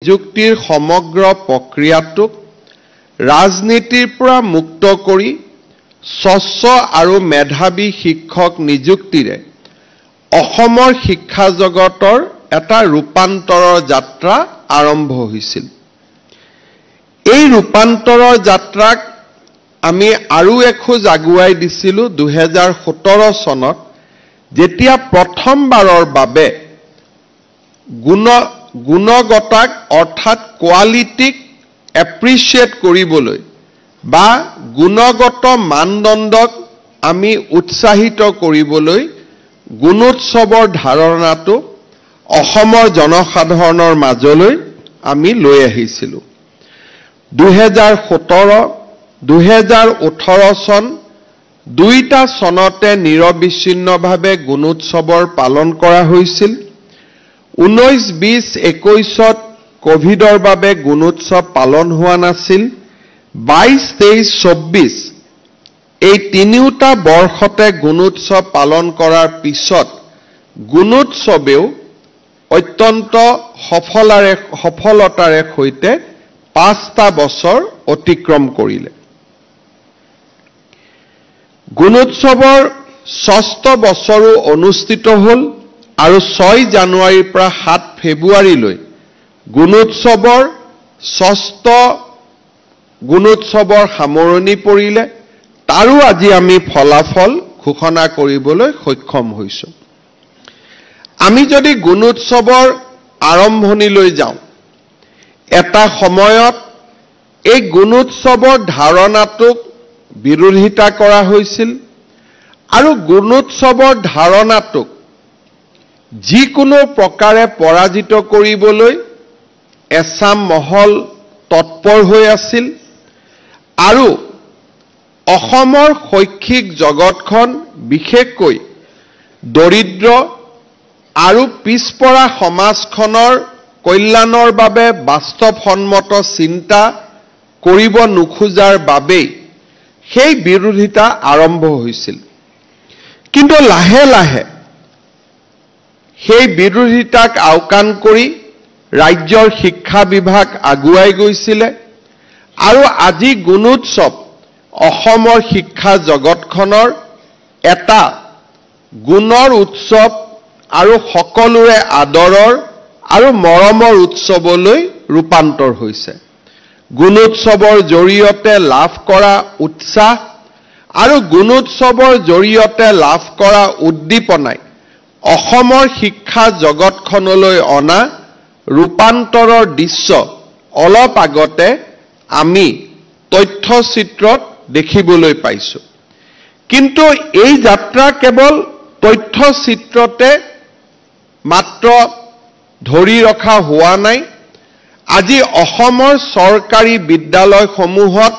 নিযুক্তিৰ সমগ্ৰ প্ৰক্ৰিয়াটোক ৰাজনীতিৰ পৰা মুক্ত কৰি স্বচ্ছ আৰু মেধাৱী শিক্ষক নিযুক্তিৰে অসমৰ শিক্ষা জগতৰ এটা ৰূপান্তৰৰ যাত্ৰা আৰম্ভ হৈছিল। এই ৰূপান্তৰৰ যাত্ৰাক আমি আৰু এখোজ আগুৱাই দিছিলোঁ 2017 চনত, যেতিয়া প্ৰথমবাৰৰ বাবে গুণগতাক অৰ্থাৎ কোৱালিটিক এপ্ৰিচিয়েট কৰিবলৈ বা গুণগত মানদণ্ডক আমি উৎসাহিত কৰিবলৈ গুণোৎসৱৰ ধাৰণাটো অসমৰ জনসাধাৰণৰ মাজলৈ আমি লৈ আহিছিলোঁ। 2017-2018 চন দুইটা চনতে নিৰবিচ্ছিন্নভাৱে গুণোৎসৱৰ পালন কৰা হৈছিল। 19-20-21ত কোভিডৰ বাবে গুণোৎসৱ পালন হোৱা নাছিল। 22-23-24 এই তিনিওটা বৰ্ষতে গুণোৎসৱ পালন কৰাৰ পিছত গুণোৎসৱেও অত্যন্ত সফলতাৰে সৈতে 5টা বছৰ অতিক্ৰম কৰিলে। গুণোৎসৱৰ 6ষ্ঠ বছৰো অনুষ্ঠিত হ'ল আৰু 6 জানুৱাৰীৰ পৰা 7 ফেব্ৰুৱাৰীলৈ গুণোৎসৱৰ 6ষ্ঠ গুণোৎসৱৰ সামৰণি পৰিলে। তাৰো আজি আমি ফলাফল ঘোষণা কৰিবলৈ সক্ষম হৈছোঁ। আমি যদি গুণোৎসৱৰ আৰম্ভণিলৈ যাওঁ, এটা সময়ত এই গুণোৎসৱৰ ধাৰণাটোক বিৰোধিতা কৰা হৈছিল আৰু গুণোৎসৱৰ ধাৰণাটোক যিকোনো প্ৰকাৰে পৰাজিত কৰিবলৈ এছাম মহল তৎপৰ হৈ আছিল আৰু অসমৰ শৈক্ষিক জগতখন বিশেষকৈ দৰিদ্ৰ আৰু পিছপৰা সমাজখনৰ কল্যাণৰ বাবে বাস্তৱসন্মত চিন্তা কৰিব নোখোজাৰ বাবেই সেই বিৰোধিতা আৰম্ভ হৈছিল। কিন্তু লাহে লাহে সেই বিৰোধিতাক আওকাণ কৰি ৰাজ্যৰ শিক্ষা বিভাগ আগুৱাই গৈছিলে আৰু আজি গুণোৎসৱ অসমৰ শিক্ষা জগতখনৰ এটা গুণৰ উৎসৱ আৰু সকলোৰে আদৰৰ আৰু মৰমৰ উৎসৱলৈ ৰূপান্তৰ হৈছে। গুণোৎসৱৰ জৰিয়তে লাভ কৰা উৎসাহ আৰু গুণোৎসৱৰ জৰিয়তে লাভ কৰা উদ্দীপনাই অসমৰ শিক্ষা জগতখনলৈ অনা ৰূপান্তৰৰ দৃশ্য অলপ আগতে আমি তথ্যচিত্ৰত দেখিবলৈ পাইছোঁ। কিন্তু এই যাত্ৰা কেৱল তথ্যচিত্ৰতে মাত্ৰ ধৰি ৰখা হোৱা নাই। আজি অসমৰ চৰকাৰী বিদ্যালয়সমূহত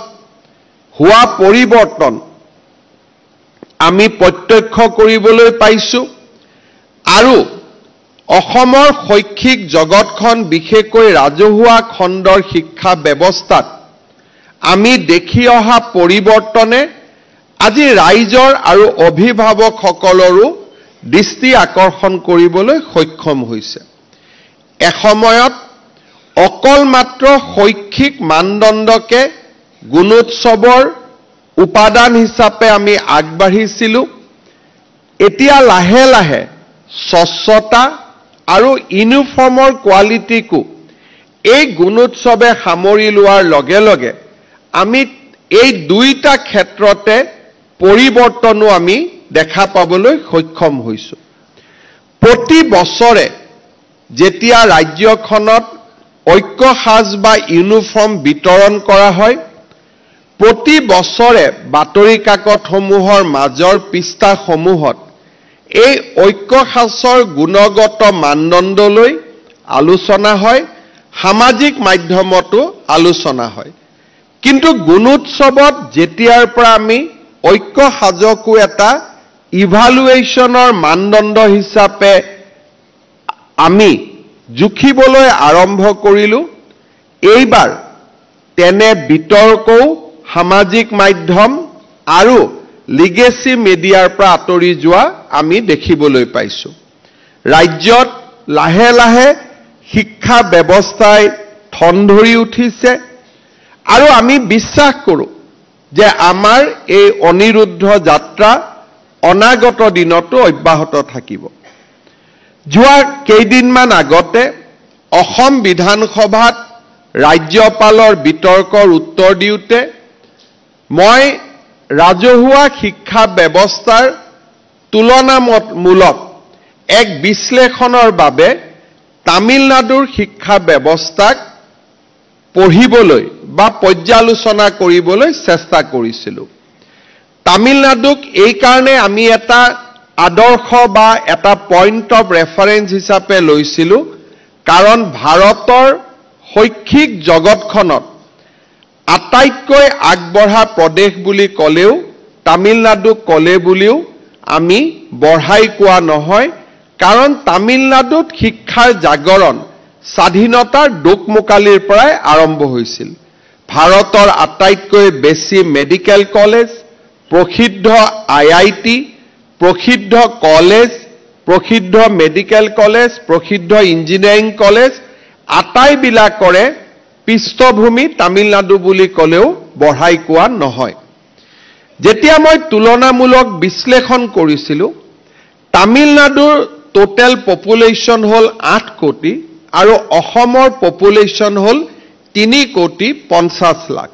হোৱা পৰিৱৰ্তন আমি প্ৰত্যক্ষ কৰিবলৈ পাইছোঁ আৰু অসমৰ শৈক্ষিক জগতখন বিশেষকৈ ৰাজহুৱা খণ্ডৰ শিক্ষা ব্যৱস্থাত আমি দেখি অহা পৰিৱৰ্তনে আজি ৰাইজৰ আৰু অভিভাৱকসকলৰো দৃষ্টি আকৰ্ষণ কৰিবলৈ সক্ষম হৈছে। এসময়ত অকল মাত্ৰ শৈক্ষিক মানদণ্ডকে গুণোৎসৱৰ উপাদান হিচাপে আমি আগবাঢ়িছিলোঁ। এতিয়া লাহে লাহে স্বচ্ছতা আৰু ইউনিফৰ্মৰ কোৱালিটিকো এই গুণোৎসৱে সামৰি লোৱাৰ লগে লগে আমি এই দুইটা ক্ষেত্ৰতে পৰিৱৰ্তনো আমি দেখা পাবলৈ সক্ষম হৈছোঁ। প্ৰতি বছৰে যেতিয়া ৰাজ্যখনত ঐক্য সাজ বা ইউনিফৰ্ম বিতৰণ কৰা হয়, প্ৰতি বছৰে বাতৰি কাকতসমূহৰ মাজৰ পৃষ্ঠাসমূহত এই ঐক্য সাজৰ গুণগত মানদণ্ডলৈ আলোচনা হয়, সামাজিক মাধ্যমতো আলোচনা হয়। কিন্তু গুণোৎসৱত যেতিয়াৰ পৰা আমি ঐক্য সাজকো এটা ইভালুৱেশ্যনৰ মানদণ্ড হিচাপে আমি জুখিবলৈ আৰম্ভ কৰিলোঁ, এইবাৰ তেনে বিতৰ্কও সামাজিক মাধ্যম আৰু লিগেসি মিডিয়াৰ পৰা আঁতৰি যোৱা আমি দেখিবলৈ পাইছোঁ। ৰাজ্যত লাহে লাহে শিক্ষা ব্যৱস্থাই ঠন ধৰি উঠিছে আৰু আমি বিশ্বাস কৰোঁ যে আমাৰ এই অনিৰুদ্ধ যাত্ৰা অনাগত দিনতো অব্যাহত থাকিব। যোৱা কেইদিনমান আগতে অসম বিধানসভাত ৰাজ্যপালৰ বিতৰ্কৰ উত্তৰ দিওঁতে মই ৰাজহুৱা শিক্ষা ব্যৱস্থাৰ তুলনামূলক এক বিশ্লেষণৰ বাবে তামিলনাডুৰ শিক্ষা ব্যৱস্থাক পঢ়িবলৈ বা পৰ্যালোচনা কৰিবলৈ চেষ্টা কৰিছিলোঁ। তামিলনাডুক এই কাৰণে আমি এটা আদৰ্শ বা এটা পইণ্ট অফ ৰেফাৰেন্স হিচাপে লৈছিলোঁ কাৰণ ভাৰতৰ শৈক্ষিক জগতখনত আটাইতকৈ আগবঢ়া প্ৰদেশ বুলি ক'লেও তামিলনাডুক ক'লে বুলিও আমি বঢ়াই কোৱা নহয় কাৰণ তামিলনাডুত শিক্ষাৰ জাগৰণ স্বাধীনতাৰ দোকমোকালিৰ পৰাই আৰম্ভ হৈছিল। ভাৰতৰ আটাইতকৈ বেছি মেডিকেল কলেজ, প্ৰসিদ্ধ IIT, প্ৰসিদ্ধ কলেজ, প্ৰসিদ্ধ মেডিকেল কলেজ, প্ৰসিদ্ধ ইঞ্জিনিয়াৰিং কলেজ আটাইবিলাকৰে পৃষ্ঠভূমি তামিলনাডু বুলি ক'লেও বঢ়াই কোৱা নহয়। যেতিয়া মই তুলনামূলক বিশ্লেষণ কৰিছিলোঁ তামিলনাডুৰ টোটেল পপুলেশ্যন হ'ল 8 কোটি আৰু অসমৰ পপুলেশ্যন হ'ল 3 কোটি 50 লাখ।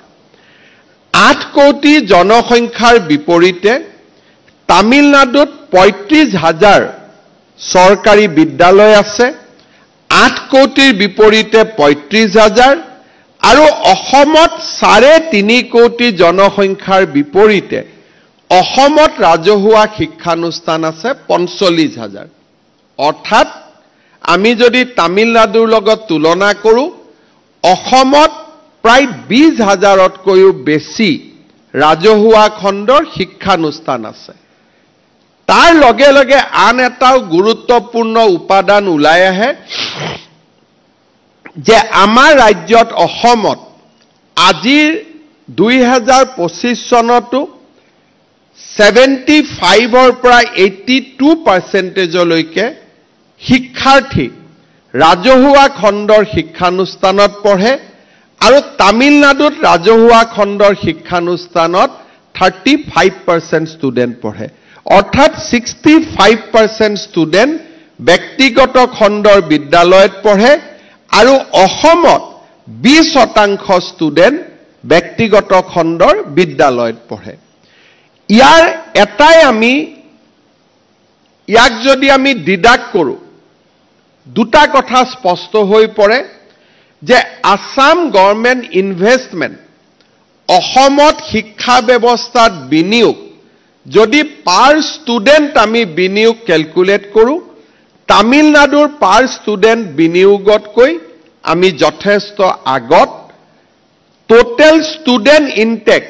8 কোটি জনসংখ্যাৰ বিপৰীতে তামিলনাডুত 35,000 চৰকাৰী বিদ্যালয় আছে, 8 কোটিৰ বিপৰীতে 35,000 আৰু অসমত 3.5 কোটি জনসংখ্যাৰ বিপৰীতে অসমত ৰাজহুৱা শিক্ষানুষ্ঠান আছে 45,000। অৰ্থাৎ আমি যদি তামিলনাডুৰ লগত তুলনা কৰোঁ অসমত প্ৰায় 20,000তকৈও বেছি ৰাজহুৱা খণ্ডৰ শিক্ষানুষ্ঠান আছে। তাৰ লগে লগে আন এটাও গুৰুত্বপূৰ্ণ উপাদান ওলাই আহে যে আমাৰ ৰাজ্যত অসমত আজিৰ 2025 চনতো 75ৰ পৰা 82%লৈকে শিক্ষাৰ্থী ৰাজহুৱা খণ্ডৰ শিক্ষানুষ্ঠানত পঢ়ে আৰু তামিলনাডুত ৰাজহুৱা খণ্ডৰ শিক্ষানুষ্ঠানত 35% ষ্টুডেণ্ট পঢ়ে। অৰ্থাৎ 65% ষ্টুডেণ্ট ব্যক্তিগত খণ্ডৰ বিদ্যালয়ত পঢ়ে আৰু অসমত 20% ষ্টুডেণ্ট ব্যক্তিগত খণ্ডৰ বিদ্যালয়ত পঢ়ে। ইয়াক যদি আমি ডিডাক্ট কৰোঁ দুটা কথা স্পষ্ট হৈ পৰে যে আসাম গভৰ্ণমেণ্ট ইনভেষ্টমেণ্ট অসমত শিক্ষা ব্যৱস্থাত বিনিয়োগ যদি পাৰ ষ্টুডেণ্ট আমি বিনিয়োগ ক্যালকুলেট কৰোঁ তামিলনাডুৰ পাৰ ষ্টুডেণ্ট বিনিয়োগতকৈ আমি যথেষ্ট আগত। টোটেল ষ্টুডেণ্ট ইনটেক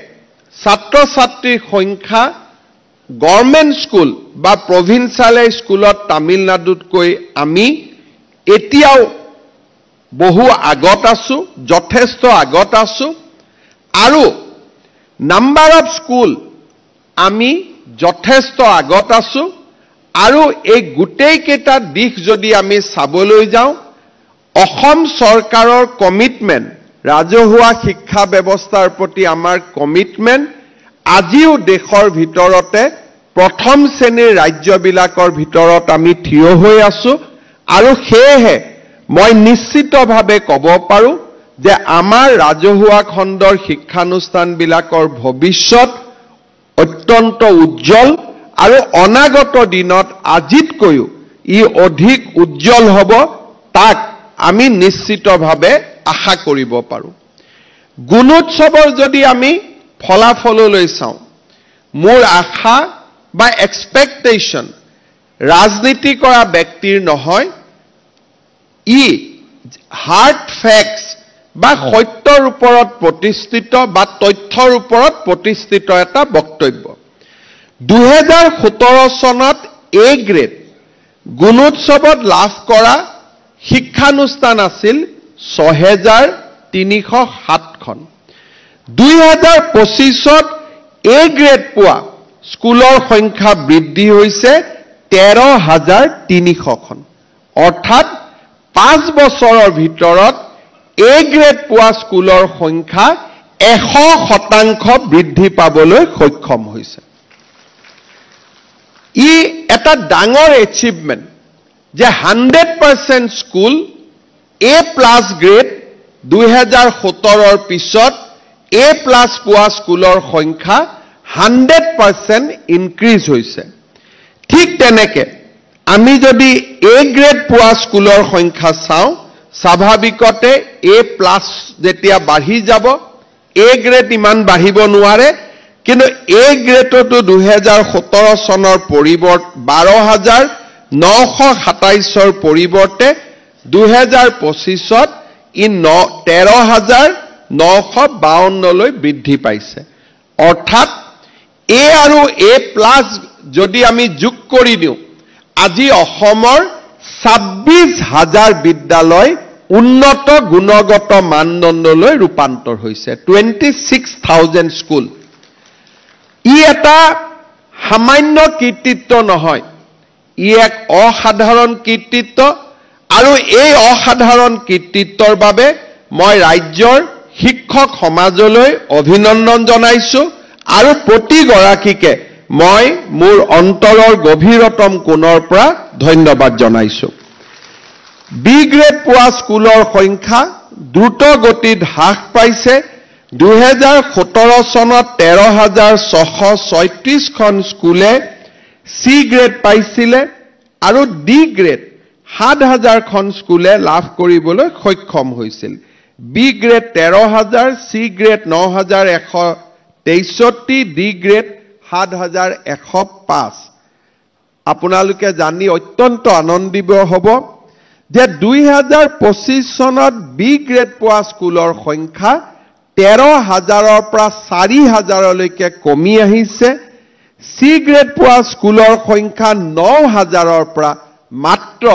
ছাত্ৰ ছাত্ৰীৰ সংখ্যা গভৰ্ণমেণ্ট স্কুল বা প্ৰভিন্সিয়েল স্কুলত তামিলনাডুতকৈ আমি এতিয়াও বহু আগত আছো, যথেষ্ট আগত আছো আৰু নাম্বাৰ অফ স্কুল আমি যথেষ্ট আগত আছো আৰু এই গোটেই কেইটা দিশ যদি আমি চাবলৈ যাওঁ অসম চৰকাৰৰ কমিটমেণ্ট ৰাজহুৱা শিক্ষা ব্যৱস্থাৰ প্ৰতি আমাৰ কমিটমেণ্ট আজিও দেশৰ ভিতৰতে প্ৰথম শ্ৰেণীৰ ৰাজ্যবিলাকৰ ভিতৰত আমি থিয় হৈ আছো আৰু সেয়েহে মই নিশ্চিতভাৱে ক'ব পাৰোঁ যে আমাৰ ৰাজহুৱা খণ্ডৰ শিক্ষানুষ্ঠানবিলাকৰ ভৱিষ্যত অত্যন্ত উজ্জ্বল আৰু অনাগত দিনত আজিতকৈও ই অধিক উজ্জ্বল হ'ব তাক আমি নিশ্চিতভাৱে আশা কৰিব পাৰোঁ। গুণোৎসৱৰ যদি আমি ফলাফললৈ চাওঁ মোৰ আশা বা এক্সপেক্টেশ্যন ৰাজনীতি কৰা ব্যক্তিৰ নহয়, ই হাৰ্ড ফেক্টছ বা সত্যৰ ওপৰত প্ৰতিষ্ঠিত বা তথ্যৰ ওপৰত প্ৰতিষ্ঠিত এটা বক্তব্য। 2017 চনত A গ্ৰেড গুণোৎসৱত লাভ কৰা শিক্ষানুষ্ঠান আছিল 6,307খন। 2025ত A গ্ৰেড পোৱা স্কুলৰ সংখ্যা বৃদ্ধি হৈছে 13,300খন। অৰ্থাৎ 5 বছৰৰ ভিতৰত A গ্ৰেড পোৱা স্কুলৰ সংখ্যা 100% বৃদ্ধি পাবলৈ সক্ষম হৈছে। ই এটা ডাঙৰ এচিভমেন্ট যে 100% স্কুল A+ গ্ৰেড 2017 পিছত A+ পোৱা স্কুলৰ সংখ্যা 100% ইনক্ৰিজ হৈছে। ঠিক তেনেকে আমি যদি A গ্ৰেড পোৱা স্কুলৰ সংখ্যা চাওঁ, স্বাভাৱিকতে A+ যেতিয়া বাঢ়ি যাব, A গ্ৰেড ইমান বাঢ়িব নোৱাৰে, কিন্তু A গ্ৰেডতো 2017 চনৰ পৰিৱৰ্তে 12,927ৰ পৰিৱৰ্তে 2025ত ই 13,952লৈ বৃদ্ধি পাইছে। অৰ্থাৎ A আৰু A+ যদি আমি যোগ কৰি দিওঁ, আজি অসমৰ 26,000 বিদ্যালয় উন্নত গুণগত মানদণ্ডলৈ ৰূপান্তৰ হৈছে। 26,000 স্কুল। ই এটা সামান্য কৃতিত্ব নহয়, ই এক অসাধাৰণ কৃতিত্ব, আৰু এই অসাধাৰণ কৃতিত্বৰ বাবে মই ৰাজ্যৰ শিক্ষক সমাজলৈ অভিনন্দন জনাইছো, আৰু প্ৰতিগৰাকীকে মই মোৰ অন্তৰৰ গভীৰতম কোণৰ পৰা ধন্যবাদ জনাইছো। B গ্ৰেড পোৱা স্কুলৰ সংখ্যা দ্ৰুত গতিত হ্ৰাস পাইছে। 2017 চনত 13,636খন স্কুলে C গ্ৰেড পাইছিলে, আৰু D গ্ৰেড 7,000খন স্কুলে লাভ কৰিবলৈ সক্ষম হৈছিল। B grade 13,000, C grade 9,163, D grade 7,105। আপোনালোকে জানি অত্যন্ত আনন্দিত হ'ব যে 2025 চনত B গ্ৰেড পোৱা স্কুলৰ সংখ্যা 13,000ৰ পৰা 4,000লৈকে কমি আহিছে। C গ্ৰেড পোৱা স্কুলৰ সংখ্যা 9,000ৰ পৰা মাত্ৰ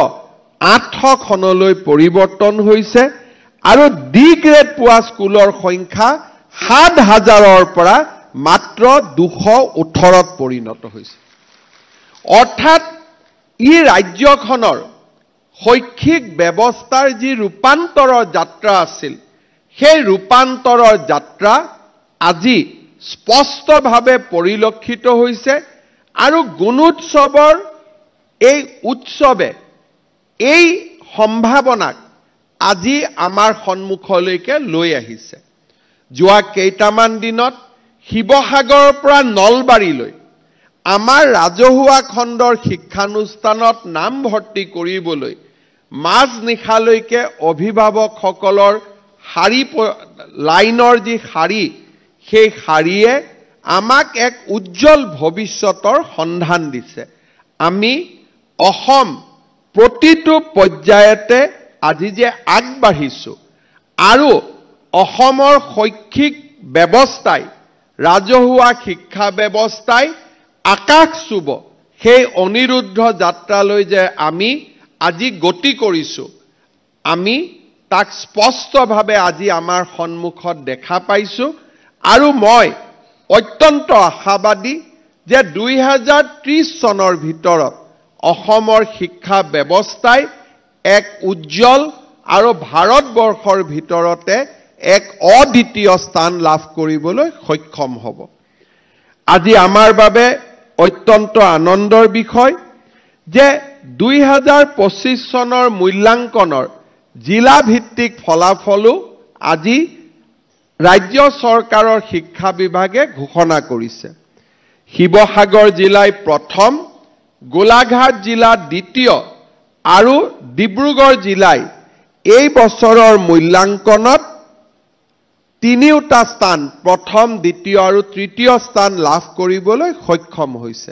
800খনলৈ পৰিৱৰ্তন হৈছে, আৰু D গ্ৰেড পোৱা স্কুলৰ সংখ্যা 7,000ৰ পৰা মাত্ৰ 218ত পৰিণত হৈছে। অৰ্থাৎ ই ৰাজ্যখনৰ শৈক্ষিক ব্যৱস্থাৰ যি ৰূপান্তৰৰ যাত্ৰা আছিল, সেই ৰূপান্তৰৰ যাত্ৰা আজি স্পষ্টভাৱে পৰিলক্ষিত হৈছে, আৰু গুণোৎসৱৰ এই উৎসৱে এই সম্ভাৱনাক আজি আমাৰ সন্মুখলৈকে লৈ আহিছে। যোৱা কেইটামান দিনত শিৱসাগৰৰ পৰা নলবাৰীলৈ আমাৰ ৰাজহুৱা খণ্ডৰ শিক্ষানুষ্ঠানত নামভৰ্তি কৰিবলৈ মাজনিশালৈকে অভিভাৱকসকলৰ লাইনৰ যি শাৰী, সেই শাৰীয়ে আমাক এক উজ্জ্বল ভৱিষ্যতৰ সন্ধান দিছে। আমি অসম প্ৰতিটো পৰ্যায়তে আজি যে আগবাঢ়িছো, আৰু অসমৰ শৈক্ষিক ব্যৱস্থাই, ৰাজহুৱা শিক্ষা ব্যৱস্থাই আকাশ চুব, সেই অনিৰুদ্ধ যাত্ৰালৈ যে আমি আজি গতি কৰিছো, আমি তাক স্পষ্টভাৱে আজি আমাৰ সন্মুখত দেখা পাইছো, আৰু মই অত্যন্ত আশাবাদী যে 2030 চনৰ ভিতৰত অসমৰ শিক্ষা ব্যৱস্থাই এক উজ্জ্বল আৰু ভাৰতবৰ্ষৰ ভিতৰতে এক অদ্বিতীয় স্থান লাভ কৰিবলৈ সক্ষম হ'ব। আজি আমাৰ বাবে অত্যন্ত আনন্দৰ বিষয় যে 2025 চনৰ মূল্যাংকনৰ জিলাভিত্তিক ফলাফলো আজি ৰাজ্য চৰকাৰৰ শিক্ষা বিভাগে ঘোষণা কৰিছে। শিৱসাগৰ জিলাই প্ৰথম, গোলাঘাট জিলা দ্বিতীয়, আৰু ডিব্ৰুগড় জিলাই এই বছৰৰ মূল্যাংকনত 3টা স্থান, প্ৰথম, দ্বিতীয় আৰু তৃতীয় স্থান লাভ কৰিবলৈ সক্ষম হৈছে।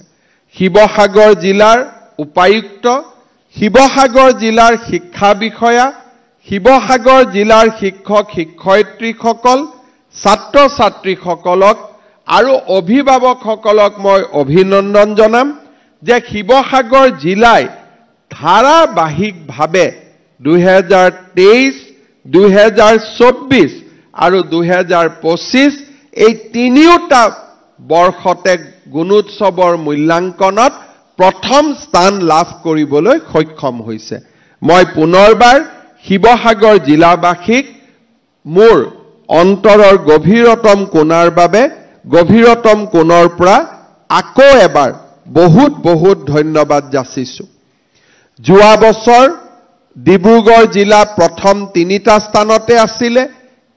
শিৱসাগৰ জিলাৰ উপায়ুক্ত, শিৱসাগৰ জিলাৰ শিক্ষা বিষয়া, শিৱসাগৰ জিলাৰ শিক্ষক শিক্ষয়িত্ৰীসকল, ছাত্ৰ ছাত্ৰীসকলক আৰু অভিভাৱকসকলক মই অভিনন্দন জনাম যে শিৱসাগৰ জিলাই ধাৰাবাহিকভাৱে 2023, 2024 আৰু 2025 এই 3টা বৰ্ষতে গুণোৎসৱৰ মূল্যাংকনত প্ৰথম স্থান লাভ কৰিবলৈ সক্ষম হৈছে। মই পুনৰবাৰ শিৱসাগৰ জিলাবাসীক মোৰ অন্তৰৰ গভীৰতম কোণাৰ বাবে গভীৰতম কোণৰ পৰা আকৌ এবাৰ বহুত বহুত ধন্যবাদ যাচিছো। যোৱা বছৰ ডিব্ৰুগড় জিলা প্ৰথম 3টা স্থানতে আছিলে,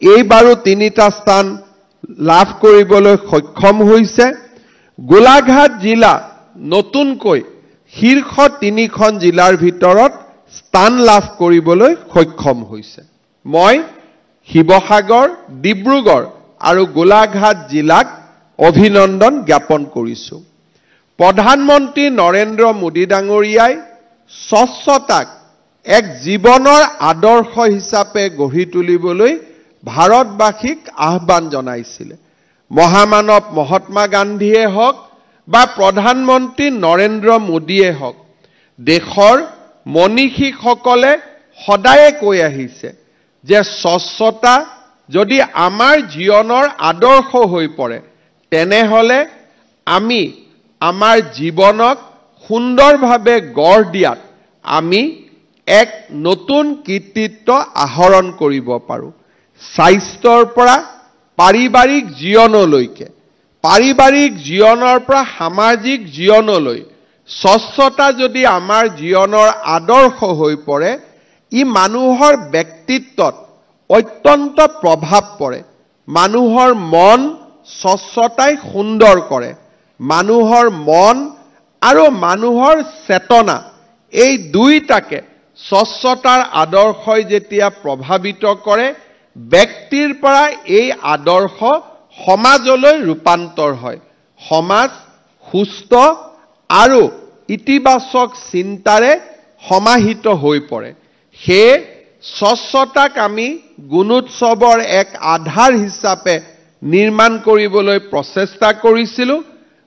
এইবাৰো 3টা স্থান লাভ কৰিবলৈ সক্ষম হৈছে। গোলাঘাট জিলা নতুনকৈ শীৰ্ষ 3খন জিলাৰ ভিতৰত স্থান লাভ কৰিবলৈ সক্ষম হৈছে। মই শিৱসাগৰ, ডিব্ৰুগড় আৰু গোলাঘাট জিলাক অভিনন্দন জ্ঞাপন কৰিছো। প্ৰধানমন্ত্ৰী নৰেন্দ্ৰ মোদী ডাঙৰীয়াই স্বচ্ছতাক এক জীৱনৰ আদৰ্শ হিচাপে গঢ়ি তুলিবলৈ ভাৰতবাসীক আহ্বান জনাইছিল। মহামানৱ মহাত্মা গান্ধীয়ে হওক বা প্ৰধানমন্ত্ৰী নৰেন্দ্ৰ মোদীয়ে হওক, দেশৰ মনীষীসকলে সদায়ে কৈ আহিছে যে স্বচ্ছতা যদি আমাৰ জীৱনৰ আদৰ্শ হৈ পৰে, তেনেহলে আমি আমাৰ জীৱনক সুন্দৰভাৱে গঢ় দিয়াত আমি এক নতুন কৃতিত্ব আহৰণ কৰিব পাৰোঁ। স্বাস্থ্যৰ পৰা পাৰিবাৰিক জীৱনলৈকে, পাৰিবাৰিক জীৱনৰ পৰা সামাজিক জীৱনলৈ স্বচ্ছতা যদি আমাৰ জীৱনৰ আদৰ্শ হৈ পৰে, ই মানুহৰ ব্যক্তিত্বত অত্যন্ত প্ৰভাৱ পৰে। মানুহৰ মন স্বচ্ছতাই সুন্দৰ কৰে। মানুহৰ মন আৰু মানুহৰ চেতনা এই দুইটাকে স্বচ্ছতাৰ আদৰ্শই যেতিয়া প্ৰভাৱিত কৰে, ব্যক্তিৰ পৰা এই আদৰ্শ সমাজলৈ ৰূপান্তৰ হয়। সমাজ সুস্থ আৰু ইতিবাচক চিন্তাৰে সমাহিত হৈ পৰে। সেয়ে স্বচ্ছতাক আমি গুণোৎসৱৰ এক আধাৰ হিচাপে নিৰ্মাণ কৰিবলৈ প্ৰচেষ্টা কৰিছিলোঁ।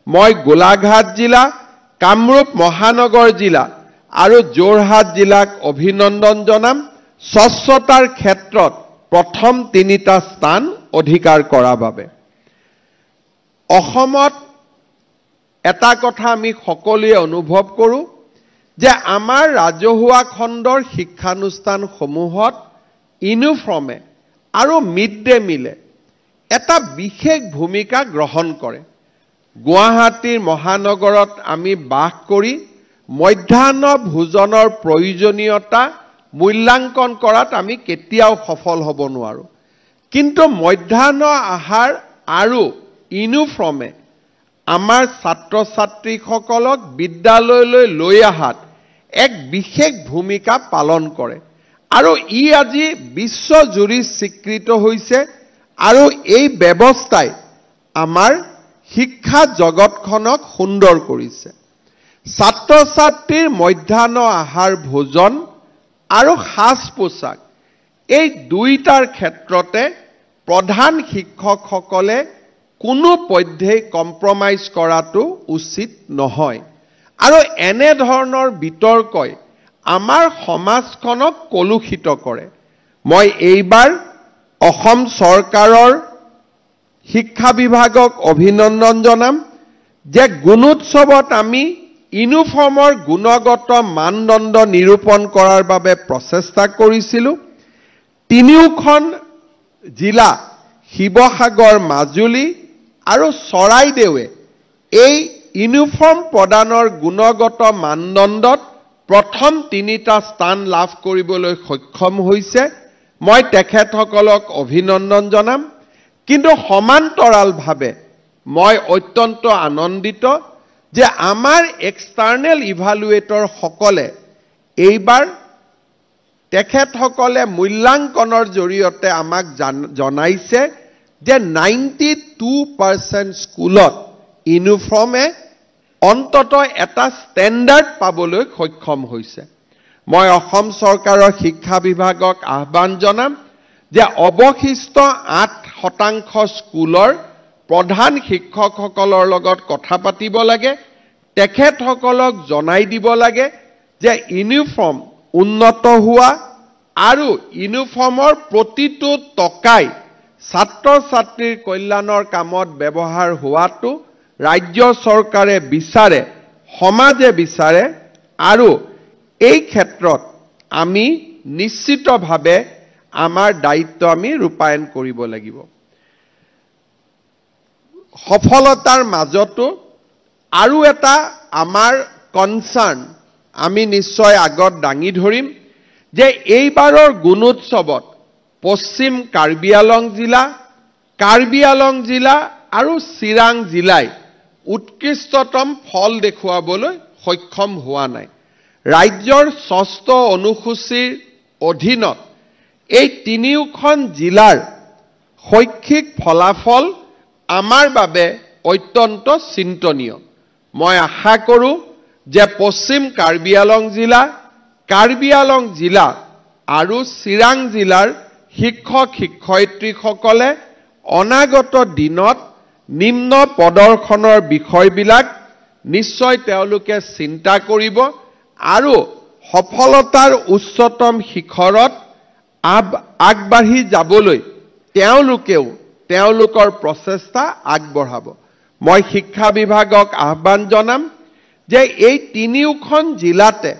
মই গোলাঘাট জিলা, কামৰূপ মহানগৰ জিলা আৰু যোৰহাট জিলাক অভিনন্দন জনাম স্বচ্ছতাৰ ক্ষেত্ৰত প্ৰথম 3টা স্থান অধিকাৰ কৰাৰ বাবে। অসমত এটা কথা আমি সকলোৱে অনুভৱ কৰোঁ যে আমাৰ ৰাজহুৱা খণ্ডৰ শিক্ষানুষ্ঠানসমূহত ইউনিফৰ্মে আৰু মিড ডে মিলে এটা বিশেষ ভূমিকা গ্ৰহণ কৰে। গুৱাহাটীৰ মহানগৰত আমি বাস কৰি মধ্যাহ্ন ভোজনৰ প্ৰয়োজনীয়তা মূল্যাংকন কৰাত আমি কেতিয়াও সফল হ'ব নোৱাৰোঁ। কিন্তু মধ্যাহ্ন আহাৰ আৰু ইউনিফৰ্মে আমাৰ ছাত্ৰ ছাত্ৰীসকলক বিদ্যালয়লৈ লৈ অহাত এক বিশেষ ভূমিকা পালন কৰে আৰু ই আজি বিশ্বজুৰি স্বীকৃত হৈছে আৰু এই ব্যৱস্থাই আমাৰ শিক্ষা জগতখনক সুন্দৰ কৰিছে। ছাত্ৰ ছাত্ৰীৰ মধ্যাহ্ন আহাৰ ভোজন আৰু সাজ পোছাক এই দুইটাৰ ক্ষেত্ৰতে প্ৰধান শিক্ষকসকলে কোনো পধ্যেই কম্প্ৰমাইজ কৰাটো উচিত নহয় আৰু এনে ধৰণৰ বিতৰ্কই আমাৰ সমাজখনক কলুষিত কৰে। মই এইবাৰ অসম চৰকাৰৰ শিক্ষা বিভাগক অভিনন্দন জনাম যে গুণোৎসৱত আমি ইউনিফৰ্মৰ গুণগত মানদণ্ড নিৰূপণ কৰাৰ বাবে প্ৰচেষ্টা কৰিছিলোঁ। 3খন জিলা শিৱসাগৰ, মাজুলী আৰু চৰাইদেৱে এই ইউনিফৰ্ম প্ৰদানৰ গুণগত মানদণ্ডত প্ৰথম 3টা স্থান লাভ কৰিবলৈ সক্ষম হৈছে। মই তেখেতসকলক অভিনন্দন জনাম। কিন্তু সমান্তৰালভাৱে মই অত্যন্ত আনন্দিত যে আমাৰ এক্সটাৰ্নেল ইভালুৱেটৰসকলে এইবাৰ তেখেতসকলে মূল্যাংকনৰ জৰিয়তে আমাক জনাইছে যে 92% স্কুলত ইউনিফৰ্মে অন্ততঃ এটা ষ্টেণ্ডাৰ্ড পাবলৈ সক্ষম হৈছে। মই অসম চৰকাৰৰ শিক্ষা বিভাগক আহ্বান জনাম যে অৱশিষ্ট 8% স্কুলৰ প্ৰধান শিক্ষকসকলৰ লগত কথা পাতিব লাগে, তেখেতসকলক জনাই দিব লাগে যে ইউনিফৰ্ম উন্নত হোৱা আৰু ইউনিফৰ্মৰ প্ৰতিটো টকাই ছাত্ৰ ছাত্ৰীৰ কল্যাণৰ কামত ব্যৱহাৰ হোৱাটো ৰাজ্য চৰকাৰে বিচাৰে, সমাজে বিচাৰে আৰু এই ক্ষেত্ৰত আমি নিশ্চিতভাৱে আমাৰ দায়িত্ব আমি ৰূপায়ণ কৰিব লাগিব সফলতাৰ মাজতো আৰু এটা আমাৰ কনসাৰ্ন আমি নিশ্চয় আগত দাঙি ধৰিম যে এইবাৰৰ গুণোৎসৱত পশ্চিম কাৰ্বি আলং জিলা আৰু চিৰাং জিলাই উৎকৃষ্টতম ফল দেখুৱাবলৈ সক্ষম হোৱা নাই ৰাজ্যৰ ৬ষ্ঠ অনুসূচীৰ অধীনত এই তিনিওখন জিলাৰ শৈক্ষিক ফলাফল আমাৰ বাবে অত্যন্ত চিন্তনীয় মই আশা কৰোঁ যে পশ্চিম কাৰ্বি আলং জিলা আৰু চিৰাং জিলাৰ শিক্ষক শিক্ষয়িত্ৰীসকলে অনাগত দিনত নিম্ন প্ৰদৰ্শনৰ বিষয়বিলাক নিশ্চয় তেওঁলোকে চিন্তা কৰিব আৰু সফলতাৰ উচ্চতম শিখৰত আগবাঢ়ি যাবলৈ তেওঁলোকেও তেওঁলোকৰ প্ৰচেষ্টা আগবঢ়াব মই শিক্ষা বিভাগক আহ্বান জনাম যে এই তিনিওখন জিলাতে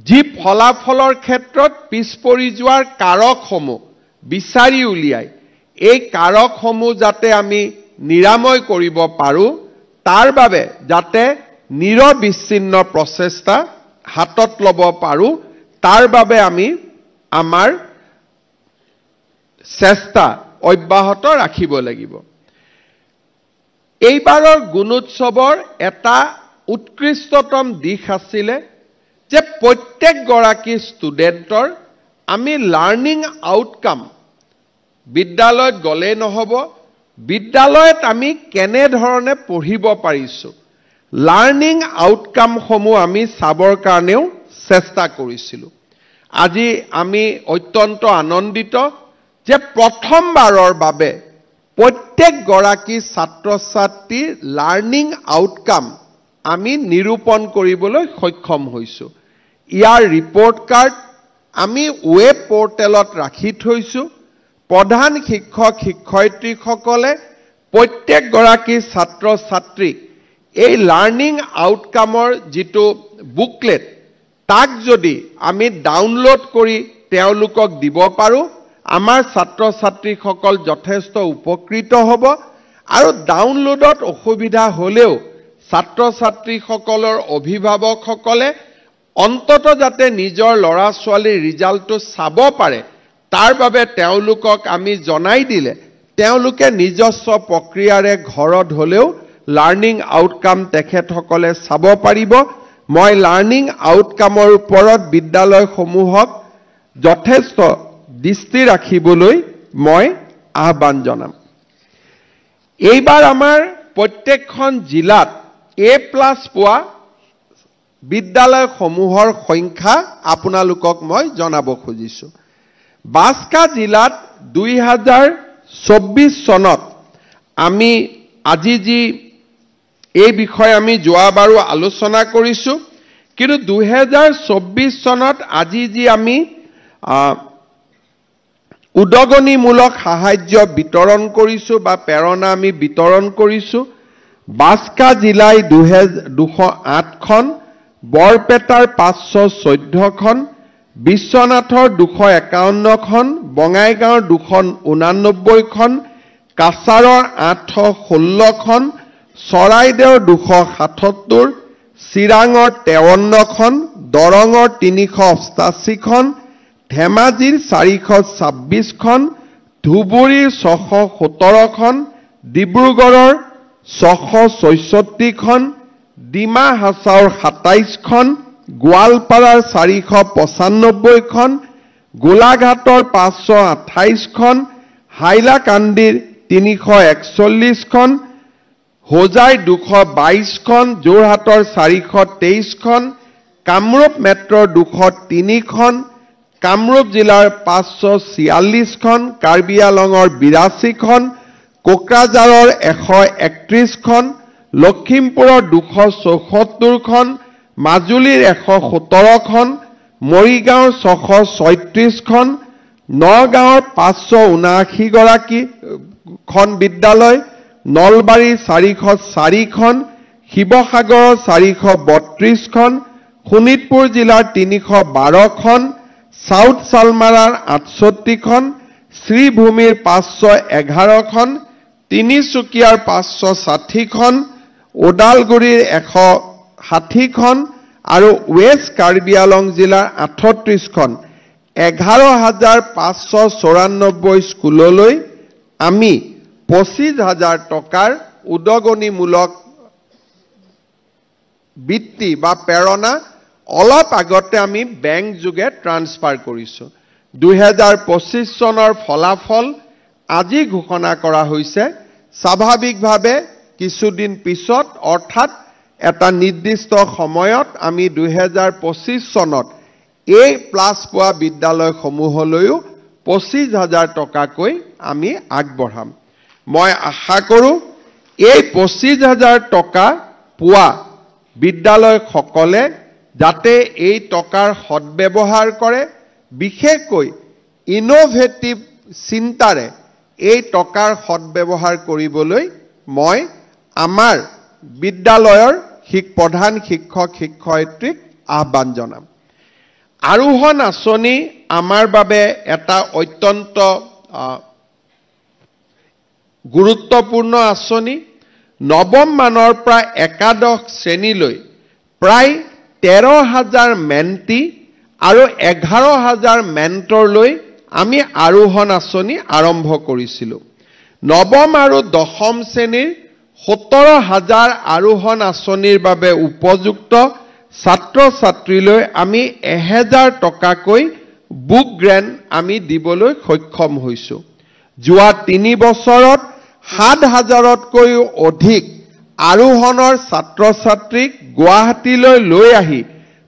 যি ফলাফলৰ ক্ষেত্ৰত পিছ পৰি যোৱাৰ কাৰকসমূহ বিচাৰি উলিয়াই এই কাৰকসমূহ যাতে আমি নিৰাময় কৰিব পাৰোঁ তাৰ বাবে যাতে নিৰবিচ্ছিন্ন প্ৰচেষ্টা হাতত ল'ব পাৰোঁ তাৰ বাবে আমি আমাৰ চেষ্টা অব্যাহত ৰাখিব লাগিব এইবাৰৰ গুণোৎসৱৰ এটা উৎকৃষ্টতম দিশ আছিলে যে প্ৰত্যেকগৰাকী ষ্টুডেণ্টৰ আমি লাৰ্নিং আউটকাম বিদ্যালয়ত গ'লে নহ'ব বিদ্যালয়ত আমি কেনেধৰণে পঢ়িব পাৰিছোঁ লাৰ্নিং আউটকামসমূহ আমি চাবৰ কাৰণেও চেষ্টা কৰিছিলোঁ আজি আমি অত্যন্ত আনন্দিত যে প্ৰথমবাৰৰ বাবে প্ৰত্যেকগৰাকী ছাত্ৰ ছাত্ৰীৰ লাৰ্নিং আউটকাম আমি নিৰূপণ কৰিবলৈ সক্ষম হৈছোঁ ইয়াৰ ৰিপৰ্ট কাৰ্ড আমি ৱেব পৰ্টেলত ৰাখি থৈছোঁ প্ৰধান শিক্ষক শিক্ষয়িত্ৰীসকলে প্ৰত্যেকগৰাকী ছাত্ৰ ছাত্ৰীক এই লাৰ্নিং আউটকামৰ যিটো বুকলেট তাক যদি আমি ডাউনলোড কৰি তেওঁলোকক দিব পাৰোঁ আমাৰ ছাত্ৰ ছাত্ৰীসকল যথেষ্ট উপকৃত হ'ব আৰু ডাউনলোডত অসুবিধা হ'লেও ছাত্ৰ ছাত্ৰীসকলৰ অভিভাৱকসকলে অন্তত যাতে নিজৰ ল'ৰা ছোৱালীৰ ৰিজাল্টটো চাব পাৰে তাৰ বাবে তেওঁলোকক আমি জনাই দিলে তেওঁলোকে নিজস্ব প্ৰক্ৰিয়াৰে ঘৰত হ'লেও লাৰ্নিং আউটকাম তেখেতসকলে চাব পাৰিব মই লাৰ্নিং আউটকামৰ ওপৰত বিদ্যালয়সমূহক যথেষ্ট দৃষ্টি ৰাখিবলৈ মই আহ্বান জনাম এইবাৰ আমাৰ প্ৰত্যেকখন জিলাত A+ পোৱা বিদ্যালয়সমূহৰ সংখ্যা আপোনালোকক মই জনাব খুজিছোঁ বাস্কা জিলাত 2024 চনত আমি আজি যি এই বিষয়ে আমি যোৱাবাৰো আলোচনা কৰিছোঁ কিন্তু 2024 চনত আজি যি আমি উদগনিমূলক সাহায্য বিতৰণ কৰিছোঁ বা প্ৰেৰণা আমি বিতৰণ কৰিছোঁ বাস্কা জিলাই 208খন বৰপেটাৰ 514খন বিশ্বনাথৰ 251খন বঙাইগাঁৱৰ 289খন কাছাৰৰ 816খন চৰাইদেউৰ 277 চিৰাঙৰ 53খন দৰঙৰ 388খন ধেমাজিৰ 426খন ধুবুৰীৰ 617খন ডিব্ৰুগড়ৰ 664খন ডিমা হাছাওৰ 27খন গোৱালপাৰাৰ 495খন গোলাঘাটৰ 528খন হাইলাকান্দিৰ 341খন হোজাই 222খন যোৰহাটৰ 423খন কামৰূপ মেট্ৰৰ 203খন কামৰূপ জিলাৰ 546খন কাৰ্বি আলঙৰ 82খন কোকৰাঝাৰৰ 131খন লখিমপুৰৰ 274খন মাজুলীৰ 117খন মৰিগাঁৱৰ 636খন নগাঁৱৰ 579খন বিদ্যালয় নলবাৰীৰ 404খন শিৱসাগৰৰ 432খন শোণিতপুৰ জিলাৰ 312খন সাউথ সালমাৰাৰ 68খন, শ্ৰীভূমিৰ 511খন, তিনিচুকীয়াৰ 560খন, ওদালগুৰিৰ 160খন আৰু ৱেষ্ট কাৰ্বি আলং জিলাৰ 38খন 11,594 স্কুললৈ আমি 25,000 টকাৰ উদগনিমূলক বৃত্তি বা প্ৰেৰণা অলপ আগতে আমি বেংক যোগে ট্ৰান্সফাৰ কৰিছো। 2025 চনৰ ফলাফল আজি ঘোষণা কৰা হৈছে। স্বাভাৱিকভাৱে কিছুদিন পিছত অৰ্থাৎ এটা নিৰ্দিষ্ট সময়ত আমি 2025 চনত এই প্লাছ পোৱা বিদ্যালয়সমূহলৈও 25,000 টকাকৈ আমি আগবঢ়াম। মই আশা কৰোঁ এই 25,000 টকা পোৱা বিদ্যালয়সকলে যাতে এই টকাৰ সদ্ব্যৱহাৰ কৰে, বিশেষকৈ ইনোভেটিভ চিন্তাৰে এই টকাৰ সদ্ব্যৱহাৰ কৰিবলৈ মই আমাৰ বিদ্যালয়ৰ প্ৰধান শিক্ষক শিক্ষয়িত্ৰীক আহ্বান জনাম। আৰোহণ আঁচনি আমাৰ বাবে এটা অত্যন্ত গুৰুত্বপূৰ্ণ আঁচনি। নৱম মানৰ পৰা একাদশ শ্ৰেণীলৈ প্ৰায় 13,000 মেণ্টি আৰু 11,000 মেণ্টৰলৈ আমি আৰোহণ আঁচনি আৰম্ভ কৰিছিলোঁ। নৱম আৰু দশম শ্ৰেণীৰ 17,000 আৰোহণ আঁচনিৰ বাবে উপযুক্ত ছাত্ৰ ছাত্ৰীলৈ আমি 1,000 টকাকৈ বুক গ্ৰেণ্ট আমি দিবলৈ সক্ষম হৈছোঁ। যোৱা 3 বছৰত 7,000তকৈও অধিক আৰোহণৰ ছাত্ৰ ছাত্ৰীক গুৱাহাটীলৈ লৈ আহি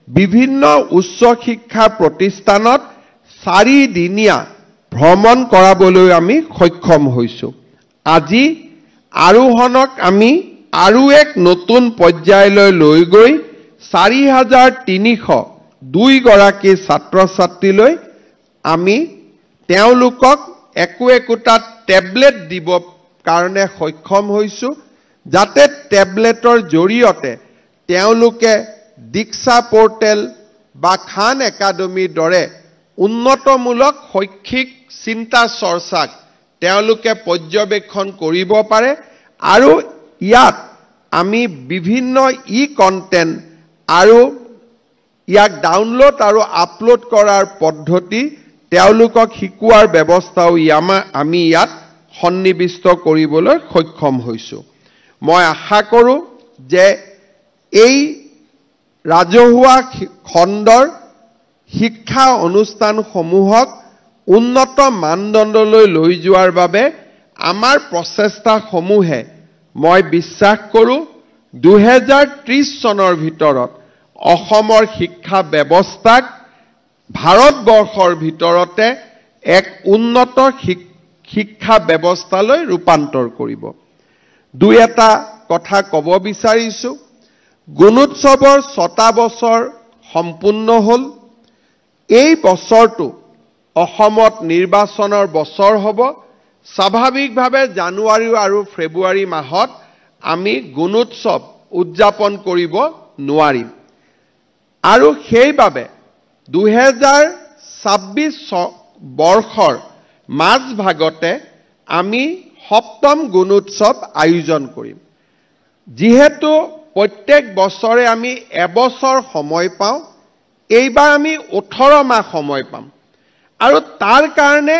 বিভিন্ন উচ্চ শিক্ষা প্ৰতিষ্ঠানত 4 দিনীয়া ভ্ৰমণ কৰাবলৈ আমি সক্ষম হৈছোঁ। আজি আৰোহণক আমি আৰু এক নতুন পৰ্যায়লৈ লৈ গৈ 4,302 গৰাকী ছাত্ৰ ছাত্ৰীলৈ আমি তেওঁলোকক একোটা টেবলেট দিব কাৰণে সক্ষম হৈছোঁ, যাতে টেবলেটৰ জৰিয়তে তেওঁলোকে দীক্ষা পৰ্টেল বা খান একাডেমীৰ দৰে উন্নতমূলক শৈক্ষিক চিন্তা চৰ্চাক তেওঁলোকে পৰ্যবেক্ষণ কৰিব পাৰে আৰু ইয়াত আমি বিভিন্ন কণ্টেণ্ট আৰু ইয়াক ডাউনলোড আৰু আপলোড কৰাৰ পদ্ধতি তেওঁলোকক শিকোৱাৰ ব্যৱস্থাও আমি ইয়াত সন্নিৱিষ্ট কৰিবলৈ সক্ষম হৈছোঁ। মই আশা কৰোঁ যে এই ৰাজহুৱা খণ্ডৰ শিক্ষা অনুষ্ঠানসমূহক উন্নত মানদণ্ডলৈ লৈ যোৱাৰ বাবে আমাৰ প্ৰচেষ্টাসমূহে মই বিশ্বাস কৰোঁ 2030 চনৰ ভিতৰত অসমৰ শিক্ষা ব্যৱস্থাক ভাৰতবৰ্ষৰ ভিতৰতে এক উন্নত শিক্ষা ব্যৱস্থালৈ ৰূপান্তৰ কৰিব। দুই এটা কথা ক'ব বিচাৰিছোঁ। গুণোৎসৱৰ 6টা বছৰ সম্পূৰ্ণ হ'ল। এই বছৰটো অসমত নিৰ্বাচনৰ বছৰ হ'ব। স্বাভাৱিকভাৱে জানুৱাৰী আৰু ফেব্ৰুৱাৰী মাহত আমি গুণোৎসৱ উদযাপন কৰিব নোৱাৰিম আৰু সেইবাবে 2026 বৰ্ষৰ মাজভাগতে আমি 7ম গুণোৎসৱ আয়োজন কৰিম। যিহেতু প্ৰত্যেক বছৰে আমি এবছৰ সময় পাওঁ, এইবাৰ আমি 18 মাহ সময় পাম আৰু তাৰ কাৰণে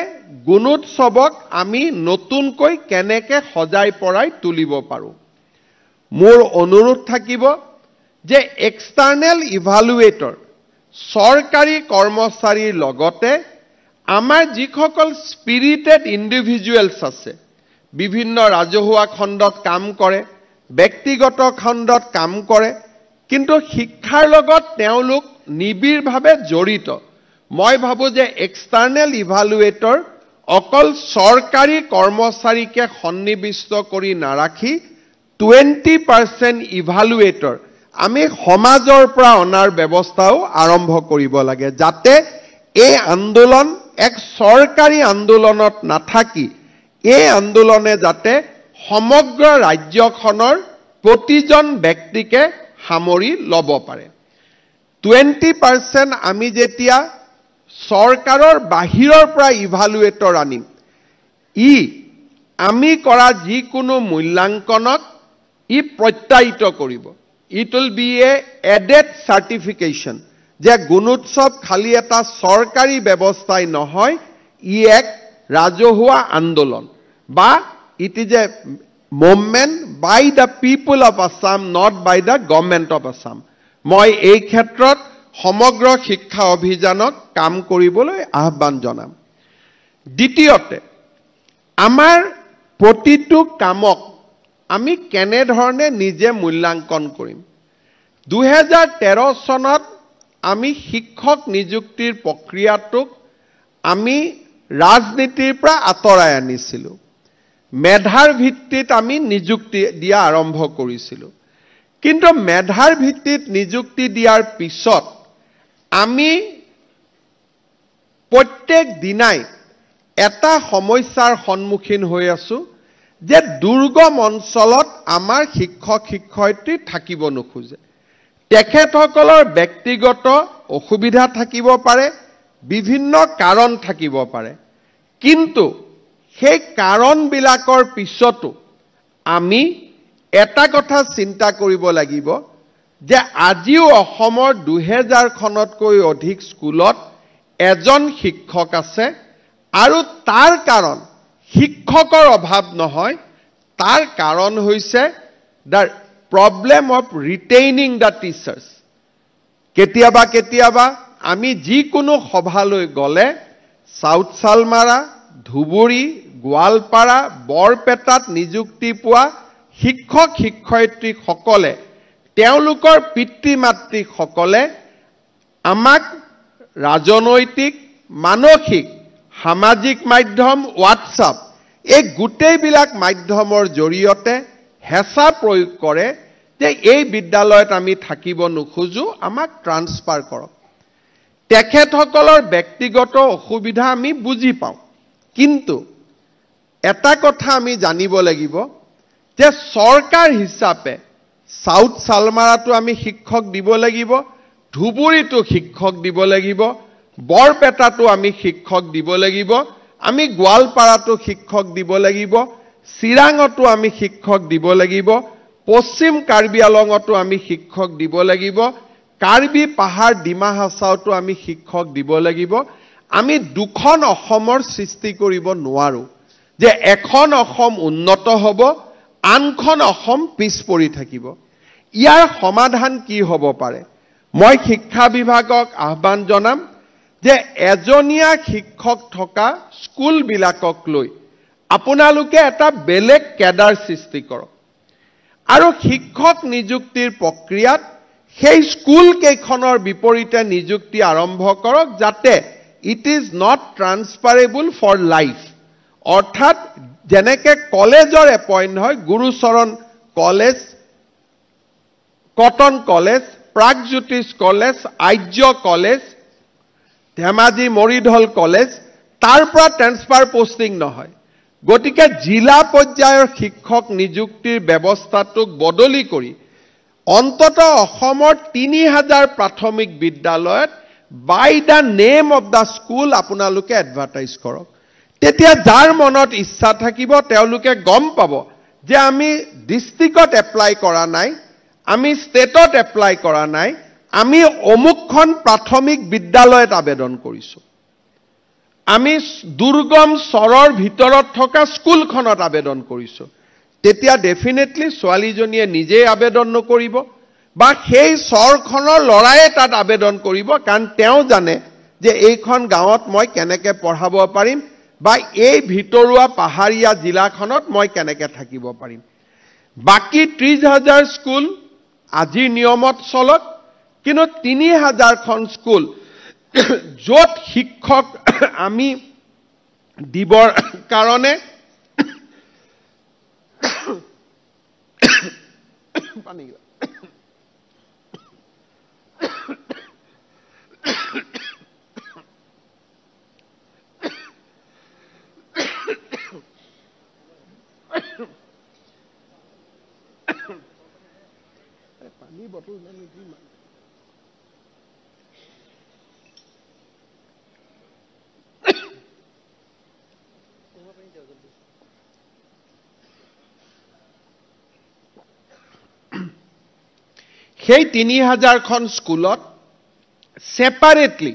গুণোৎসৱক আমি নতুনকৈ কেনেকৈ সজাই পৰাই তুলিব পাৰোঁ। মোৰ অনুৰোধ থাকিব যে এক্সটাৰ্নেল ইভালুৱেটৰ চৰকাৰী কৰ্মচাৰীৰ লগতে আমাৰ যিসকল স্পিৰিটেড ইণ্ডিভিজুৱেলছ আছে, বিভিন্ন ৰাজহুৱা খণ্ডত কাম কৰে, ব্যক্তিগত খণ্ডত কাম কৰে, কিন্তু শিক্ষাৰ লগত তেওঁলোক নিবিড়ভাৱে জড়িত। মই ভাবোঁ যে এক্সটাৰ্নেল ইভালুৱেটৰ অকল চৰকাৰী কৰ্মচাৰীকে সন্নিৱিষ্ট কৰি নাৰাখি 20% ইভালুৱেটৰ আমি সমাজৰ পৰা অনাৰ ব্যৱস্থাও আৰম্ভ কৰিব লাগে, যাতে এই আন্দোলন এক চৰকাৰী আন্দোলনত নাথাকি এই আন্দোলনে যাতে সমগ্ৰ ৰাজ্যখনৰ প্ৰতিজন ব্যক্তিকে সামৰি ল'ব পাৰে। 20% আমি যেতিয়া চৰকাৰৰ বাহিৰৰ পৰা ইভালুৱেটৰ আনিম আমি কৰা যিকোনো মূল্যাংকনক প্ৰত্যায়িত কৰিব it will be a added certification যে গুণোৎসৱ খালি এটা চৰকাৰী ব্যৱস্থাই নহয় এক ৰাজহুৱা আন্দোলন বা it is a movement by the people of Assam not by the government of Assam মই এই ক্ষেত্ৰত সমগ্ৰ শিক্ষা অভিযানক কাম কৰিবলৈ আহ্বান জনাম দ্বিতীয়তে আমাৰ প্ৰতিটো কামক আমি কেনেধৰণে নিজে মূল্যাংকন কৰিম 2013 চনত আমি শিক্ষক নিযুক্তিৰ প্ৰক্ৰিয়াটোক আমি ৰাজনীতিৰ পৰা আঁতৰাই আনিছিলো মেধাৰ ভিত্তিত আমি নিযুক্তি দিয়া আৰম্ভ কৰিছিলো কিন্তু মেধাৰ ভিত্তিত নিযুক্তি দিয়াৰ পিছত আমি প্ৰত্যেক দিনাই এটা সমস্যাৰ সন্মুখীন হৈ আছো যে দুৰ্গম অঞ্চলত আমাৰ শিক্ষক শিক্ষয়িত্ৰী থাকিব নোখোজে তেখেতসকলৰ ব্যক্তিগত অসুবিধা থাকিব পাৰে বিভিন্ন কাৰণ থাকিব পাৰে কিন্তু সেই কাৰণবিলাকৰ পিছতো আমি এটা কথা চিন্তা কৰিব লাগিব যে আজিও অসমৰ 2000 খনতকৈ অধিক স্কুলত এজন শিক্ষক আছে আৰু তাৰ কাৰণ শিক্ষকৰ অভাৱ নহয় তাৰ কাৰণ হৈছে the problem of retaining the teachers কেতিয়াবা আমি যিকোনো সভালৈ গলে সাউথ সালমাৰা ধুবুৰী গোৱালপাৰা বৰপেটাত নিযুক্তি পোৱা শিক্ষক শিক্ষয়িত্ৰী সকলে তেওঁলোকৰ পিতৃ মাতৃ সকলে আমাক ৰাজনৈতিক মানসিক সামাজিক মাধ্যম হোৱাটছআপ এই গোটেইবিলাক মাধ্যমৰ জৰিয়তে হেঁচা প্ৰয়োগ কৰে যে এই বিদ্যালয়ত আমি থাকিব নোখোজো আমাক ট্ৰান্সফাৰ কৰক তেখেতসকলৰ ব্যক্তিগত অসুবিধা আমি বুজি পাওঁ কিন্তু এটা কথা আমি জানিব লাগিব যে চৰকাৰ হিচাপে সাউথ সালমাৰাটো আমি শিক্ষক দিব লাগিব ধুবুৰীটো শিক্ষক দিব লাগিব বৰপেটাটো আমি শিক্ষক দিব লাগিব আমি গোৱালপাৰাটো শিক্ষক দিব লাগিব চিৰাঙতো আমি শিক্ষক দিব লাগিব পশ্চিম কাৰ্বি আলঙতো আমি শিক্ষক দিব লাগিব কাৰ্বি পাহাৰ ডিমা হাছাওতো আমি শিক্ষক দিব লাগিব আমি দুখন অসমৰ সৃষ্টি কৰিব নোৱাৰো যে এখন অসম উন্নত হ'ব আনখন অসম পিছ পৰি থাকিব ইয়াৰ সমাধান কি হ'ব পাৰে মই শিক্ষা বিভাগক আহ্বান জনাম যে এজনীয়া শিক্ষক থকা স্কুল বিলাকক লৈ আপোনালোকে এটা বেলেগ কেডাৰ সৃষ্টি কৰক আৰু শিক্ষক নিযুক্তিৰ প্ৰক্ৰিয়াত সেই স্কুল কেইখনৰ বিপৰীতে নিযুক্তি আৰম্ভ কৰক যাতে it is not transferable for life অৰ্থাৎ যেনেকে কলেজৰ এপইণ্ট হয় Gurucharan College Cotton College Pragjyotish College Arya College Dhemaji Moridhal College তাৰ পৰা ট্ৰান্সফাৰ পোষ্টিং নহয় গতিকে জিলা পৰ্যায়ৰ শিক্ষক নিযুক্তিৰ ব্যৱস্থাটোক বদলি কৰি অন্ততঃ অসমৰ 3000 প্ৰাথমিক বিদ্যালয়ত by the name of the school আপোনালোকে এডভাৰটাইজ কৰক তেতিয়া যাৰ মনত ইচ্ছা থাকিব তেওঁলোকে গম পাব যে আমি ডিস্ট্ৰিক্টত এপ্লাই কৰা নাই আমি ষ্টেটত এপ্লাই কৰা নাই আমি অমুকখন প্ৰাথমিক বিদ্যালয়ত আবেদন কৰিছো আমি দুৰ্গম চৰৰ ভিতৰত থকা স্কুলখনত আবেদন কৰিছো তেতিয়া ডেফিনেটলি ছোৱালীজনীয়ে নিজে আবেদন নকৰিব বা সেই চৰখনৰ লৰায়ে তাত আবেদন কৰিব কাৰণ তেওঁ জানে যে এইখন গাঁৱত মই কেনেকৈ পঢ়াব পাৰিম বা এই ভিতৰুৱা পাহাৰীয়া জিলাখনত মই কেনেকৈ থাকিব পাৰিম বাকি 30000 স্কুল আজিৰ নিয়মত চলক কিন্তু 3000 খন স্কুল য'ত শিক্ষক আমি দিবৰ কাৰণে পানী বটল সেই 3000খন স্কুলত সেপাৰেটলি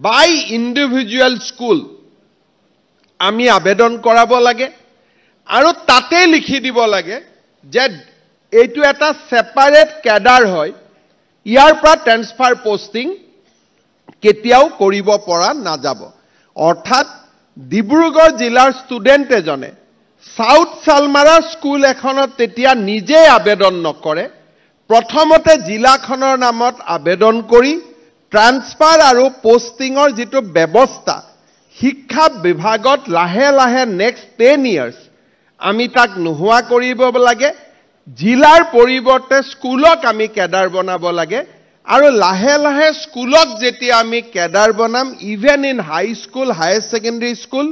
বাই ইন্ডিভিজুৱেল স্কুল আমি আবেদন কৰাব লাগে আৰু তাতে লিখি দিব লাগে যে এইটো এটা সেপাৰেট ক্যাডাৰ হয় ইয়াৰ পৰা ট্ৰান্সফাৰ পোষ্টিং কেতিয়াও কৰিব পৰা নাযাব অৰ্থাৎ ডিব্ৰুগড় জিলাৰ ষ্টুডেণ্ট এজনে সাউথ সালমাৰা স্কুল এখনত তেতিয়া নিজে আবেদন নকৰে প্ৰথমতে জিলাখনৰ নামত আবেদন কৰি ট্ৰান্সফাৰ আৰু পোষ্টিংৰ যেটো ব্যৱস্থা শিক্ষা বিভাগত লাহে লাহে নেক্সট 10 ইয়াৰ্স আমি তাক নোহোৱা কৰিব লাগে জিলাৰ পৰিৱৰ্তে স্কুলক আমি কেডাৰ বনাব লাগে আৰু লাহে লাহে স্কুলক যেতিয়া আমি কেডাৰ বনাম even in high school higher secondary school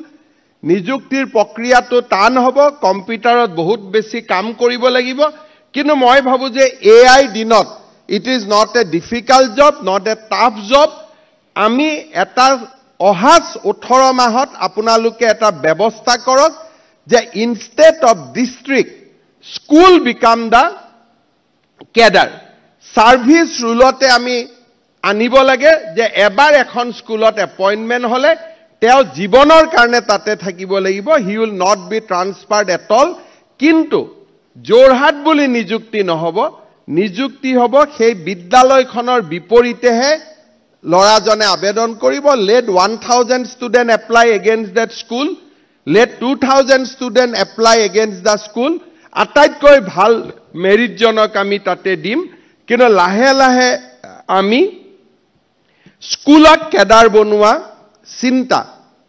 নিযুক্তিৰ প্ৰক্ৰিয়াটো টান হ'ব কম্পিউটাৰত বহুত বেছি কাম কৰিব লাগিব কিন্তু মই ভাবো যে এআই দিনত it is not a difficult job not a tough job আমি এটা অহাস 18 মাহত আপোনালোকে এটা ব্যৱস্থা কৰক যে instead of district school become the cadre service ৰুলতে আমি আনিব লাগে যে এবাৰ এখন স্কুলত এপইন্টমেন্ট হলে তেও জীৱনৰ কাৰণে তাতে থাকিব লাগিব he will not be transferred at all কিন্তু জোৰহাট বুলি নিযুক্তি নহব নিযুক্তি হ'ব সেই বিদ্যালয়খনৰ বিপৰীতেহে লৰাজনে আবেদন কৰিব let 1000 student apply against that school let 2000 student apply against the school আটাইতকৈ ভাল মেৰিট জনক আমি তাতে দিম কিন্তু লাহে লাহে আমি স্কুলত কেডাৰ বনোৱা চিন্তা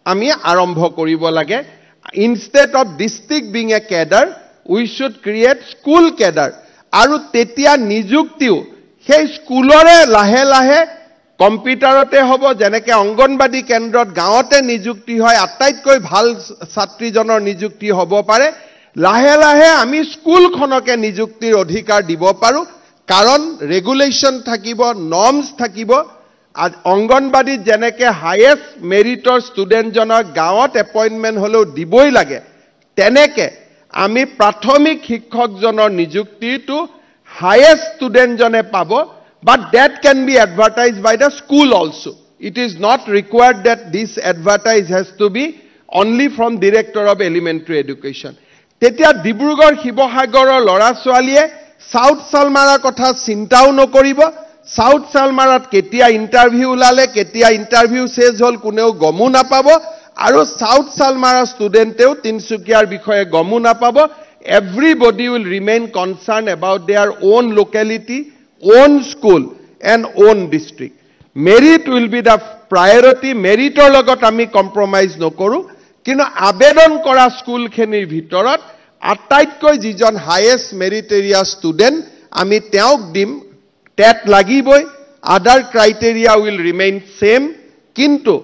আমি আৰম্ভ কৰিব লাগে instead of district being a cadre we should create school cadre আৰু তেতিয়া নিযুক্তিও সেই স্কুলৰে লাহে লাহে কম্পিউটাৰতে হ'ব যেনেকে অংগনবাদী কেন্দ্ৰত গাঁৱতে নিযুক্তি হয় আটাইতকৈ ভাল ছাত্ৰীজনৰ নিযুক্তি হ'ব পাৰে লাহে লাহে আমি স্কুলখনকে নিযুক্তিৰ অধিকাৰ দিব পাৰো কাৰণ ৰেগুলেশন থাকিব নৰ্মস থাকিব অংগনবাদী যেনেকে হাইয়েস্ট মেৰিটৰ ষ্টুডেণ্টজনৰ গাঁৱত এপইন্টমেন্ট হলেও দিবই লাগে তেনেকে আমি প্ৰাথমিক শিক্ষকজনৰ নিযুক্তিটো হাইয়েস্ট ষ্টুডেণ্টজনে পাব but that can be advertised by the school also it is not required that this advertise has to be only from director of elementary education tetia dibrugarh shibosagorer lora swaliye south salmara kotha chintao nokoribo south salmarat ketia interview ulale ketia interview ses hol kuneo gomu napabo aru south salmara studenteu tinsukiar bikhoye gomu napabo everybody will remain concerned about their own locality own school and own district merit will be the priority meritor logot ami compromise nokoru kino abedon kora school khenir bhitorat attaittkoi jijon highest meritorious student ami teok dim tet lagiboi other criteria will remain same kintu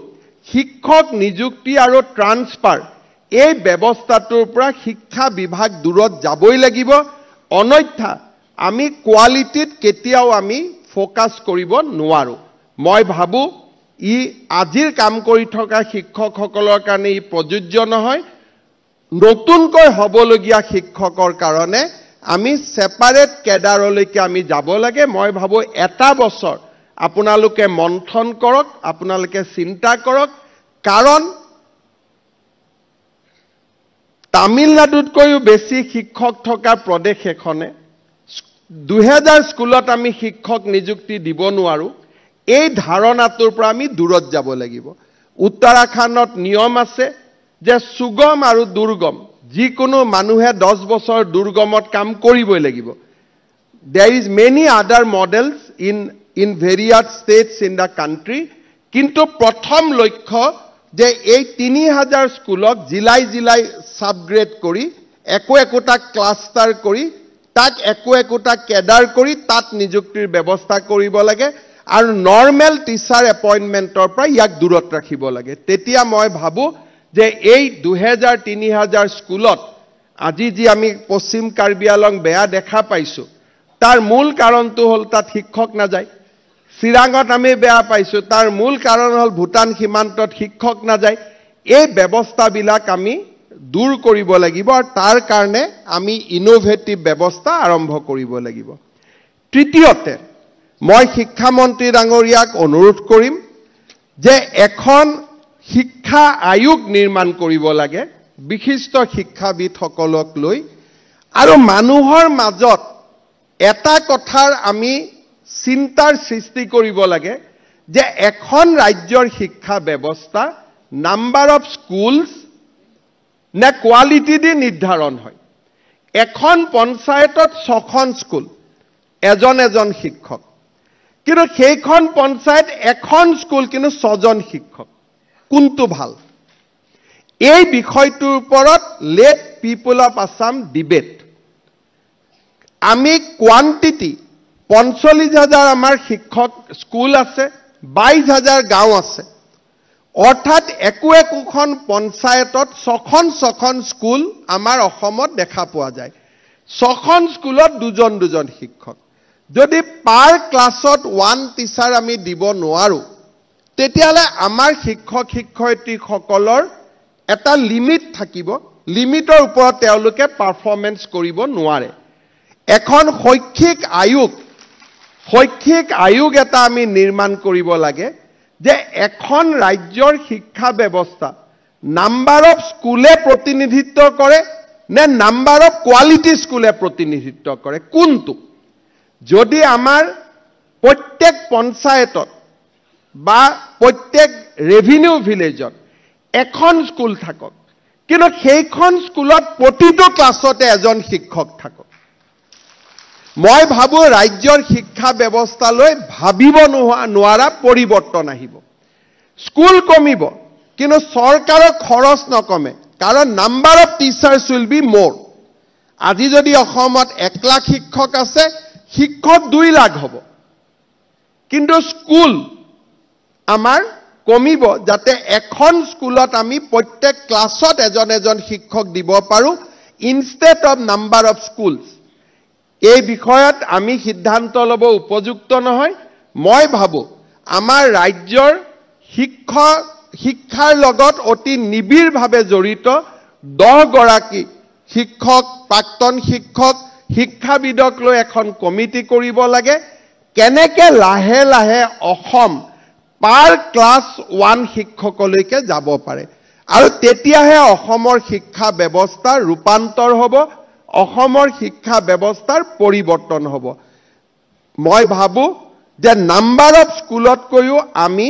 শিক্ষক নিযুক্তি আৰু transfer এই ব্যৱস্থাটোৰ পৰা শিক্ষা বিভাগ দূৰত যাবই লাগিব অনৈথা আমি কোৱালিটিত কেতিয়াও আমি ফোকাস কৰিব নোৱাৰো মই ভাবো ই আজিৰ কাম কৰি থকা শিক্ষকসকলৰ কাৰণে ই প্ৰযোজ্য নহয় নতুনকৈ হবলগীয়া শিক্ষকৰ কাৰণে আমি সেপাৰেট কেডাৰলৈকে আমি যাব লাগে মই ভাবো এটা বছৰ আপোনালোকে মন্থন কৰক আপোনালোকে চিন্তা কৰক কাৰণ তামিলনাডুতকৈও বেছি শিক্ষক থকা প্ৰদেশ এখনে 2000 স্কুলত আমি শিক্ষক নিযুক্তি দিব নোৱাৰো এই ধাৰণাটোৰ পৰা আমি দূৰত যাব লাগিব উত্তৰাখণ্ডত নিয়ম আছে যে সুগম আৰু দুৰ্গম যিকোনো মানুহে 10 বছৰ দুৰ্গমত কাম কৰিবই লাগিব there is many other models in various states in the country কিন্তু প্ৰথম লক্ষ্য যে এই 3000 স্কুলক জিলাই জিলাই সাবগ্ৰেড কৰি একোটা ক্লাস্টাৰ কৰি তাক একোটা কেডাৰ কৰি তাত নিযুক্তিৰ ব্যৱস্থা কৰিব লাগে আৰু নৰ্মেল টিচাৰ এপইন্টমেন্টৰ পৰা ইয়াক দূৰত ৰাখিব লাগে তেতিয়া মই ভাবো যে এই 2000-3000 স্কুলত আজি যি আমি পশ্চিম কাৰ্বি আলং বেয়া দেখা পাইছো তাৰ মূল কাৰণটো হল তাত শিক্ষক না যায় চিৰাঙত আমি বেয়া পাইছো তাৰ মূল কাৰণ হল ভুটান সীমান্তত শিক্ষক না যায় এই ব্যৱস্থাবিলাক আমি দূৰ কৰিব লাগিব আৰু তাৰ কাৰণে আমি ইনোভেটিভ ব্যৱস্থা আৰম্ভ কৰিব লাগিব তৃতীয়তে মই শিক্ষামন্ত্ৰী ডাঙৰীয়াক অনুৰোধ কৰিম যে এখন শিক্ষা আয়োগ নিৰ্মাণ কৰিব লাগে বিশিষ্ট শিক্ষাবিদসকলক লৈ আৰু মানুহৰ মাজত এটা কথাৰ আমি চিন্তাৰ সৃষ্টি কৰিব লাগে যে এখন ৰাজ্যৰ শিক্ষা ব্যৱস্থা নাম্বাৰ অফ স্কুলছ নে কোৱালিটি দি নিৰ্ধাৰণ হয় এখন পঞ্চায়তত 6খন স্কুল এজন শিক্ষক কিন্তু সেইখন পঞ্চায়ত এখন স্কুল কিন্তু 6জন শিক্ষক কোনটো ভাল এই বিষয়টোৰ ওপৰত late people of Assam debate আমি কোৱান্টিটি 45,000 আমাৰ শিক্ষক স্কুল আছে 22,000 গাঁও আছে অৰ্থাৎ একোখন পঞ্চায়তত 6খন স্কুল আমাৰ অসমত দেখা পোৱা যায় 6খন স্কুলত দুজন শিক্ষক যদি পাৰ ক্লাছত 1 টিচাৰ আমি দিব নোৱাৰো তেতিয়ালে আমাৰ শিক্ষক শিক্ষয়িত্ৰীসকলৰ এটা লিমিট থাকিব লিমিটৰ ওপৰত তেওঁলোকে পাৰফৰমেন্স কৰিব নোৱাৰে এখন শৈক্ষিক আয়োগ এটা আমি নিৰ্মাণ কৰিব লাগে যে এখন ৰাজ্যৰ শিক্ষা ব্যৱস্থা নাম্বাৰ অফ স্কুলে প্ৰতিনিধিত্ব কৰে নে নাম্বাৰ অফ কোৱালিটি স্কুলে প্ৰতিনিধিত্ব কৰে কোনটো যদি আমাৰ প্ৰত্যেক পঞ্চায়তত বা প্ৰত্যেক ৰেভিনিউ ভিলেজত এখন স্কুল থাকক কিন্তু সেইখন স্কুলত প্ৰতিটো ক্লাছতে এজন শিক্ষক থাকক মই ভাবো ৰাজ্যৰ শিক্ষা ব্যৱস্থালৈ ভাবিব নোৱাৰা পৰিৱৰ্তন আহিব স্কুল কমিব কিন্তু চৰকাৰৰ খৰচ নকমে কাৰণ number of teachers will be মোৰ আজি যদি অসমত 1 লাখ শিক্ষক আছে শিক্ষক 2 লাখ হ'ব কিন্তু স্কুল আমাৰ কমিব যাতে এখন স্কুলত আমি প্ৰত্যেক ক্লাছত এজন শিক্ষক দিব পাৰো instead of number of schools এই বিষয়ত আমি সিদ্ধান্ত ল'ব উপযুক্ত নহয় মই ভাবো আমাৰ ৰাজ্যৰ শিক্ষাৰ লগত অতি নিবিড়ভাৱে জড়িত 10 গৰাকী শিক্ষক প্ৰাক্তন শিক্ষক শিক্ষাবিদক লৈ এখন কমিটি কৰিব লাগে কেনেকে লাহে লাহে অসম পাৰ ক্লাছ 1 শিক্ষকলৈকে যাব পাৰে আৰু তেতিয়াহে অসমৰ শিক্ষা ব্যৱস্থা ৰূপান্তৰ হ'ব অসমৰ শিক্ষা ব্যৱস্থাৰ পৰিৱৰ্তন হ'ব মই ভাবো যে নাম্বাৰ অফ স্কুলত কৈও আমি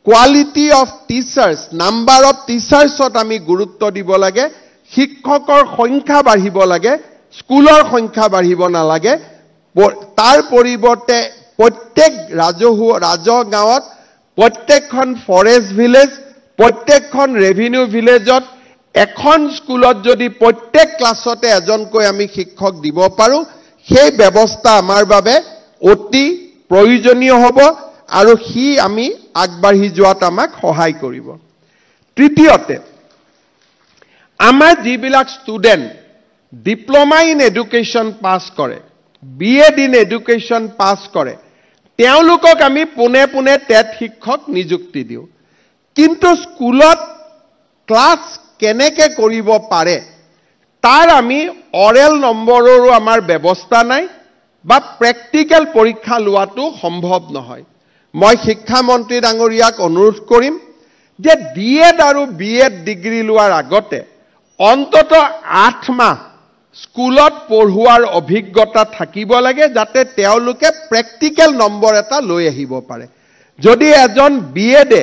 quality of teachers number of টিচাৰ্সত আমি গুৰুত্ব দিব লাগে শিক্ষকৰ সংখ্যা বাঢ়িব লাগে স্কুলৰ সংখ্যা বাঢ়িব নালাগে তাৰ পৰিৱৰ্তে প্ৰত্যেক ৰাজহ গাঁৱত প্ৰত্যেকখন ফৰেষ্ট ভিলেজ প্ৰত্যেকখন ৰেভিনিউ ভিলেজত এখন স্কুলত যদি প্ৰত্যেক ক্লাছতে এজনকৈ আমি শিক্ষক দিব পাৰো সেই ব্যৱস্থা আমাৰ বাবে অতি প্ৰয়োজনীয় হ'ব আৰু হি আমি আগবাঢ়ি যোৱাত আমাক সহায় কৰিব তৃতীয়তে আমাৰ যিবিলাক ষ্টুডেণ্ট ডিপ্লোমা ইন এডুকেশ্যন পাছ কৰে বিএড ইন এডুকেশ্যন পাছ কৰে তেওঁলোকক আমি পুনে টেট শিক্ষক নিযুক্তি দিওঁ কিন্তু স্কুলত ক্লাছ কেনেকে কৰিব পাৰে তাৰ আমি অৰেল নম্বৰৰো আমাৰ ব্যৱস্থা নাই বা প্ৰেক্টিকেল পৰীক্ষা লোৱাটো সম্ভৱ নহয় মই শিক্ষামন্ত্ৰী ডাঙৰীয়াক অনুৰোধ কৰিম যে ডিএড আৰু বিএড ডিগ্ৰী লোৱাৰ আগতে অন্তত 8 মাহ স্কুলত পঢ়ুৱাৰ অভিজ্ঞতা থাকিব লাগে যাতে তেওঁলোকে প্ৰেক্টিকেল নম্বৰ এটা লৈ আহিব পাৰে যদি এজন বিএডে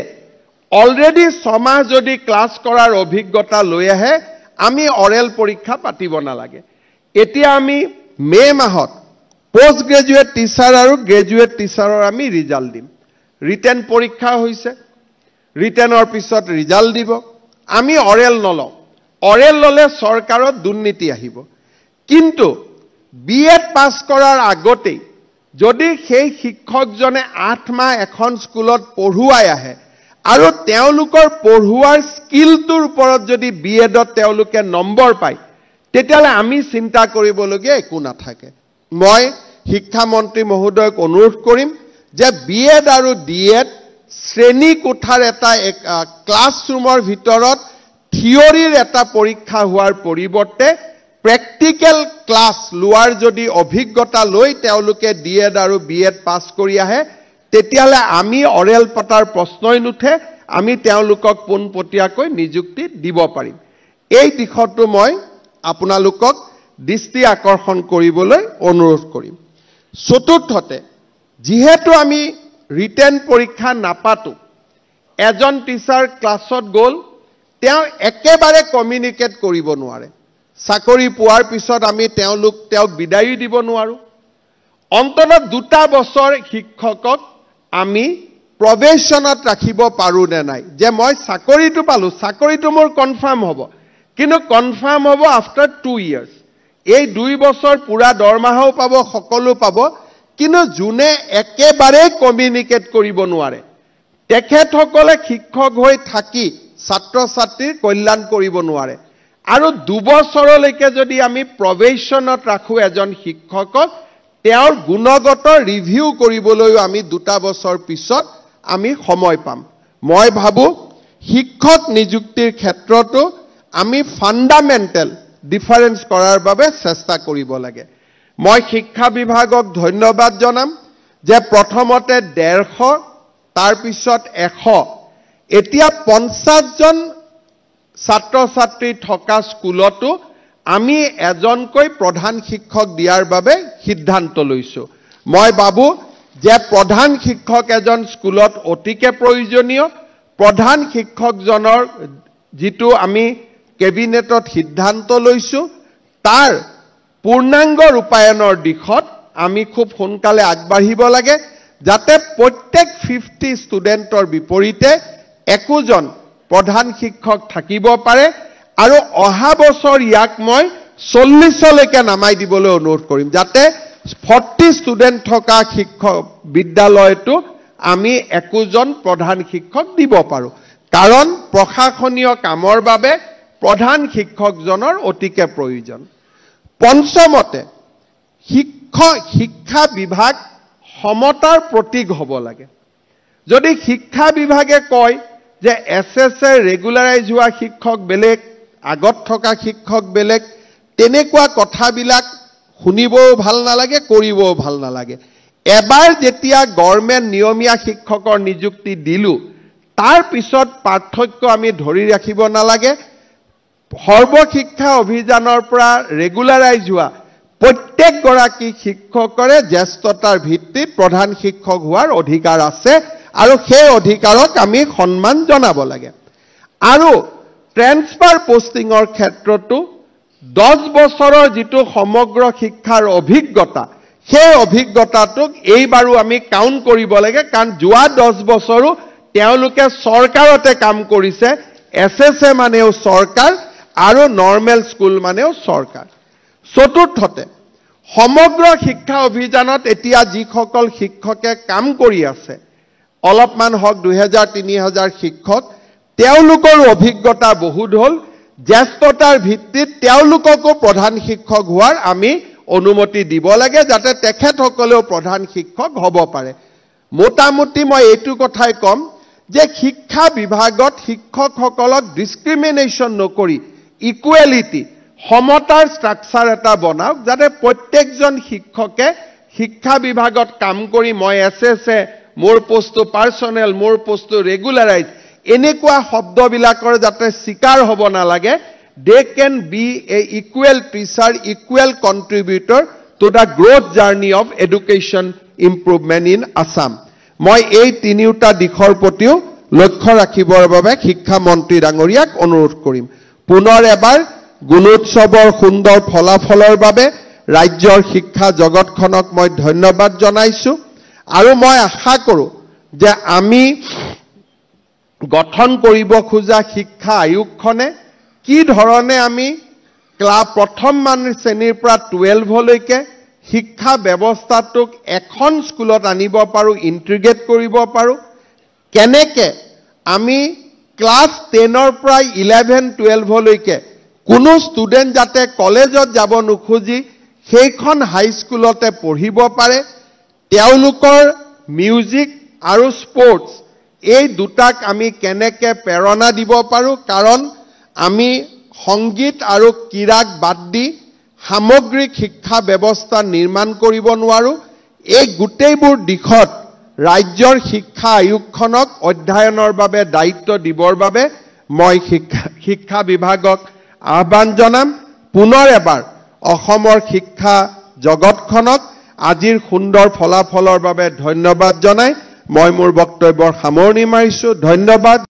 অলৰেডি 6 মাহ যদি ক্লাছ কৰাৰ অভিজ্ঞতা লৈ আহে আমি অৰেল পৰীক্ষা পাতিব নালাগে এতিয়া আমি মে মাহত পোষ্ট গ্ৰেজুৱেট টিচাৰ আৰু গ্ৰেজুৱেট টিচাৰৰ আমি ৰিজাল্ট দিম ৰিটেন পৰীক্ষা হৈছে ৰিটেনৰ পিছত ৰিজাল্ট দিব আমি অৰেল নলওঁ অৰেল ললে চৰকাৰৰ দুৰ্নীতি আহিব কিন্তু বিএড পাছ কৰাৰ আগতেই যদি সেই শিক্ষকজনে 8 মাহ এখন স্কুলত পঢ়ুৱাই আহে আৰু তেওঁলোকৰ পঢ়ুৱাৰ স্কিলটোৰ ওপৰত যদি বিএডত তেওঁলোকে নম্বৰ পায় তেতিয়ালে আমি চিন্তা কৰিবলগীয়া একো নাথাকে মই শিক্ষামন্ত্ৰী মহোদয়ক অনুৰোধ কৰিম যে বিএড আৰু ডিএড শ্ৰেণী কোঠাৰ এটা ক্লাছৰুমৰ ভিতৰত থিয়ৰিৰ এটা পৰীক্ষা হোৱাৰ পৰিৱৰ্তে প্ৰেক্টিকেল ক্লাছ লোৱাৰ যদি অভিজ্ঞতা লৈ তেওঁলোকে ডিএড আৰু বিএড পাছ কৰি আহে তেতিয়ালে আমি অৰেল পাতাৰ প্ৰশ্নই নুঠে আমি তেওঁলোকক পোনপটীয়াকৈ নিযুক্তি দিব পাৰিম এই দিশটো মই আপোনালোকক দৃষ্টি আকৰ্ষণ কৰিবলৈ অনুৰোধ কৰিম চতুৰ্থতে যিহেতু আমি ৰিটেন পৰীক্ষা নাপাতো এজন টিচাৰ ক্লাছত গ'ল তেওঁ একেবাৰে কমিউনিকেট কৰিব নোৱাৰে চাকৰি পোৱাৰ পিছত আমি তেওঁক বিদায়ী দিব নোৱাৰো অন্ততঃ 2 বছৰ শিক্ষকক আমি প্ৰবেশনত ৰাখিব পাৰো নে নাই যে মই চাকৰিটো পালো চাকৰিটো মোৰ কনফাৰ্ম হ'ব কিন্তু কনফাৰ্ম হ'ব আফটাৰ 2 ইয়াৰ্স এই 2 বছৰ পুৰা দৰমহাও পাব সকলো পাব কিন্তু জুনে একেবাৰে কমিউনিকেট কৰিব নোৱাৰে তেখেতসকলে শিক্ষক হৈ থাকি ছাত্ৰ ছাত্ৰীৰ কল্যাণ কৰিব নোৱাৰে আৰু 2 বছৰলৈকে যদি আমি প্ৰবেশনত ৰাখো এজন শিক্ষকক তেওঁৰ গুণগত ৰিভিউ কৰিবলৈ আমি 2 বছৰ পিছত আমি সময় পাম মই ভাবো শিক্ষক নিযুক্তিৰ ক্ষেত্ৰতো আমি ফান্ডামেন্টাল ডিফাৰেন্স কৰাৰ বাবে চেষ্টা কৰিব লাগে মই শিক্ষা বিভাগক ধন্যবাদ জনাম যে প্ৰথমতে 150 তাৰ পিছত 100 এতিয়া 50 জন ছাত্ৰ ছাত্ৰী থকা স্কুলতো আমি এজনকৈ প্ৰধান শিক্ষক দিয়াৰ বাবে সিদ্ধান্ত লৈছো মই ভাবো যে প্ৰধান শিক্ষক এজন স্কুলত অতিকে প্ৰয়োজনীয় প্ৰধান শিক্ষকজনৰ যেটো আমি কেবিনেটত সিদ্ধান্ত লৈছো তাৰ পূৰ্ণাংগ ৰূপায়নৰ দিশত আমি খুব সোনকালে আগবাঢ়িব লাগে যাতে প্ৰত্যেক 50 ষ্টুডেন্টৰ বিপৰীতে একোজন প্ৰধান শিক্ষক থাকিব পাৰে আৰু অহা বছৰ ইয়াক মই 40 লৈকে নামাই দিবলৈ অনুৰোধ কৰিম যাতে 40 ষ্টুডেন্ট থকা শিক্ষক বিদ্যালয়টো আমি একোজন প্ৰধান শিক্ষক দিব পাৰো কাৰণ প্ৰশাসনীয় কামৰ বাবে প্ৰধান শিক্ষকজনৰ অতিকে প্ৰয়োজন পঞ্চমতে শিক্ষা বিভাগ সমতাৰ প্ৰতীক হ'ব লাগে যদি শিক্ষা বিভাগে কয় যে এসএসএ ৰেগুলাৰাইজ হোৱা শিক্ষক বেলেগ আগত থকা শিক্ষক বেলেগ তেনেকুৱা কথাবিলাক শুনিবও ভাল নালাগে কৰিবও ভাল নালাগে এবাৰ যেতিয়া গভৰ্ণমেণ্ট নিয়মীয়া শিক্ষকৰ নিযুক্তি দিলু তাৰ পিছত পাৰ্থক্য আমি ধৰি ৰাখিব নালাগে সৰ্বশিক্ষা অভিযানৰ পৰা ৰেগুলাৰাইজ হোৱা প্ৰত্যেক গৰাকী শিক্ষকৰে জ্যেষ্ঠতাৰ ভিত্তিত প্ৰধান শিক্ষক হোৱাৰ অধিকাৰ আছে আৰু সেই অধিকাৰক আমি সন্মান জনাব লাগে আৰু ট্ৰান্সফাৰ পোষ্টিংৰ ক্ষেত্ৰতো 10 বছৰৰ যেটো সমগ্ৰ শিক্ষাৰ অভিজ্ঞতা সেই অভিজ্ঞতাটোক এইবাৰো আমি কাউন্ট কৰিব লাগে কাৰণ যোৱা 10 বছৰো তেওঁলোকে চৰকাৰতে কাম কৰিছে এসএসএ মানেও চৰকাৰ আৰু নৰ্মেল স্কুল মানেও চৰকাৰ চতুৰ্থতে সমগ্ৰ শিক্ষা অভিযানত এতিয়া যিসকল শিক্ষকে কাম কৰি আছে অলপমান হক 2000-3000 শিক্ষক তেওঁলোকৰ অভিজ্ঞতা বহুত হল জ্যেষ্ঠতাৰ ভিত্তিত তেওঁলোককো প্ৰধান শিক্ষক হোৱাৰ আমি অনুমতি দিব লাগে যাতে তেখেতসকলেও প্ৰধান শিক্ষক হ'ব পাৰে মোটামুটি মই এইটো কথাই কম যে শিক্ষা বিভাগত শিক্ষকসকলক ডিসক্ৰিমিনেশ্যন নকৰি ইকুৱেলিটি সমতাৰ ষ্ট্ৰাকচাৰ এটা বনাওক যাতে প্ৰত্যেকজন শিক্ষকে শিক্ষা বিভাগত কাম কৰি মই এসএসএ মোৰ পোষ্টটো পাৰ্সনেল মোৰ পোষ্টটো ৰেগুলাৰাইজ এনেকুৱা শব্দবিলাকৰ যাতে শিকাৰ হ'ব নালাগে they can be a equal teacher equal contributor to the growth journey of education improvement in Assam মই এই তিনিটা দিশৰ প্ৰতিও লক্ষ্য ৰাখিবৰ বাবে শিক্ষা মন্ত্ৰী ডাঙৰীয়াক অনুৰোধ কৰিম পুনৰ এবাৰ গুণোৎসৱৰ সুন্দৰ ফলাফলৰ বাবে ৰাজ্যৰ শিক্ষা জগতখনক মই ধন্যবাদ জনাইছো আৰু মই আশা কৰো যে আমি গঠন কৰিব খোজা শিক্ষা আয়োগখনে কি ধৰণে আমি প্ৰথম শ্ৰেণীৰ পৰা 12 লৈকে শিক্ষা ব্যৱস্থাটোক এখন স্কুলত আনিব পাৰো ইন্টিগ্ৰেট কৰিব পাৰো কেনেকে আমি ক্লাছ 10 ৰ পৰা 11-12 লৈকে কোনো ষ্টুডেন্ট যাতে কলেজত যাব নোখোজি সেইখন হাই স্কুলতে পঢ়িব পাৰে তেওঁলোকৰ মিউজিক আৰু স্পৰ্টছ এই দুটাক আমি কেনেকে প্ৰেৰণা দিব পাৰো কাৰণ আমি সংগীত আৰু ক্ৰীড়াক বাদ দি সামগ্ৰিক শিক্ষা ব্যৱস্থা নিৰ্মাণ কৰিব নোৱাৰো এই গোটেইবোৰ দিশত ৰাজ্যৰ শিক্ষা আয়োগখনক অধ্যয়নৰ বাবে দায়িত্ব দিবৰ বাবে মই শিক্ষা বিভাগক আহ্বান জনাম পুনৰ এবাৰ অসমৰ শিক্ষা জগতখনক আজিৰ সুন্দৰ ফলাফলৰ বাবে ধন্যবাদ জনাই মই মোৰ বক্তব্যৰ সামৰণি মাৰিছো ধন্যবাদ।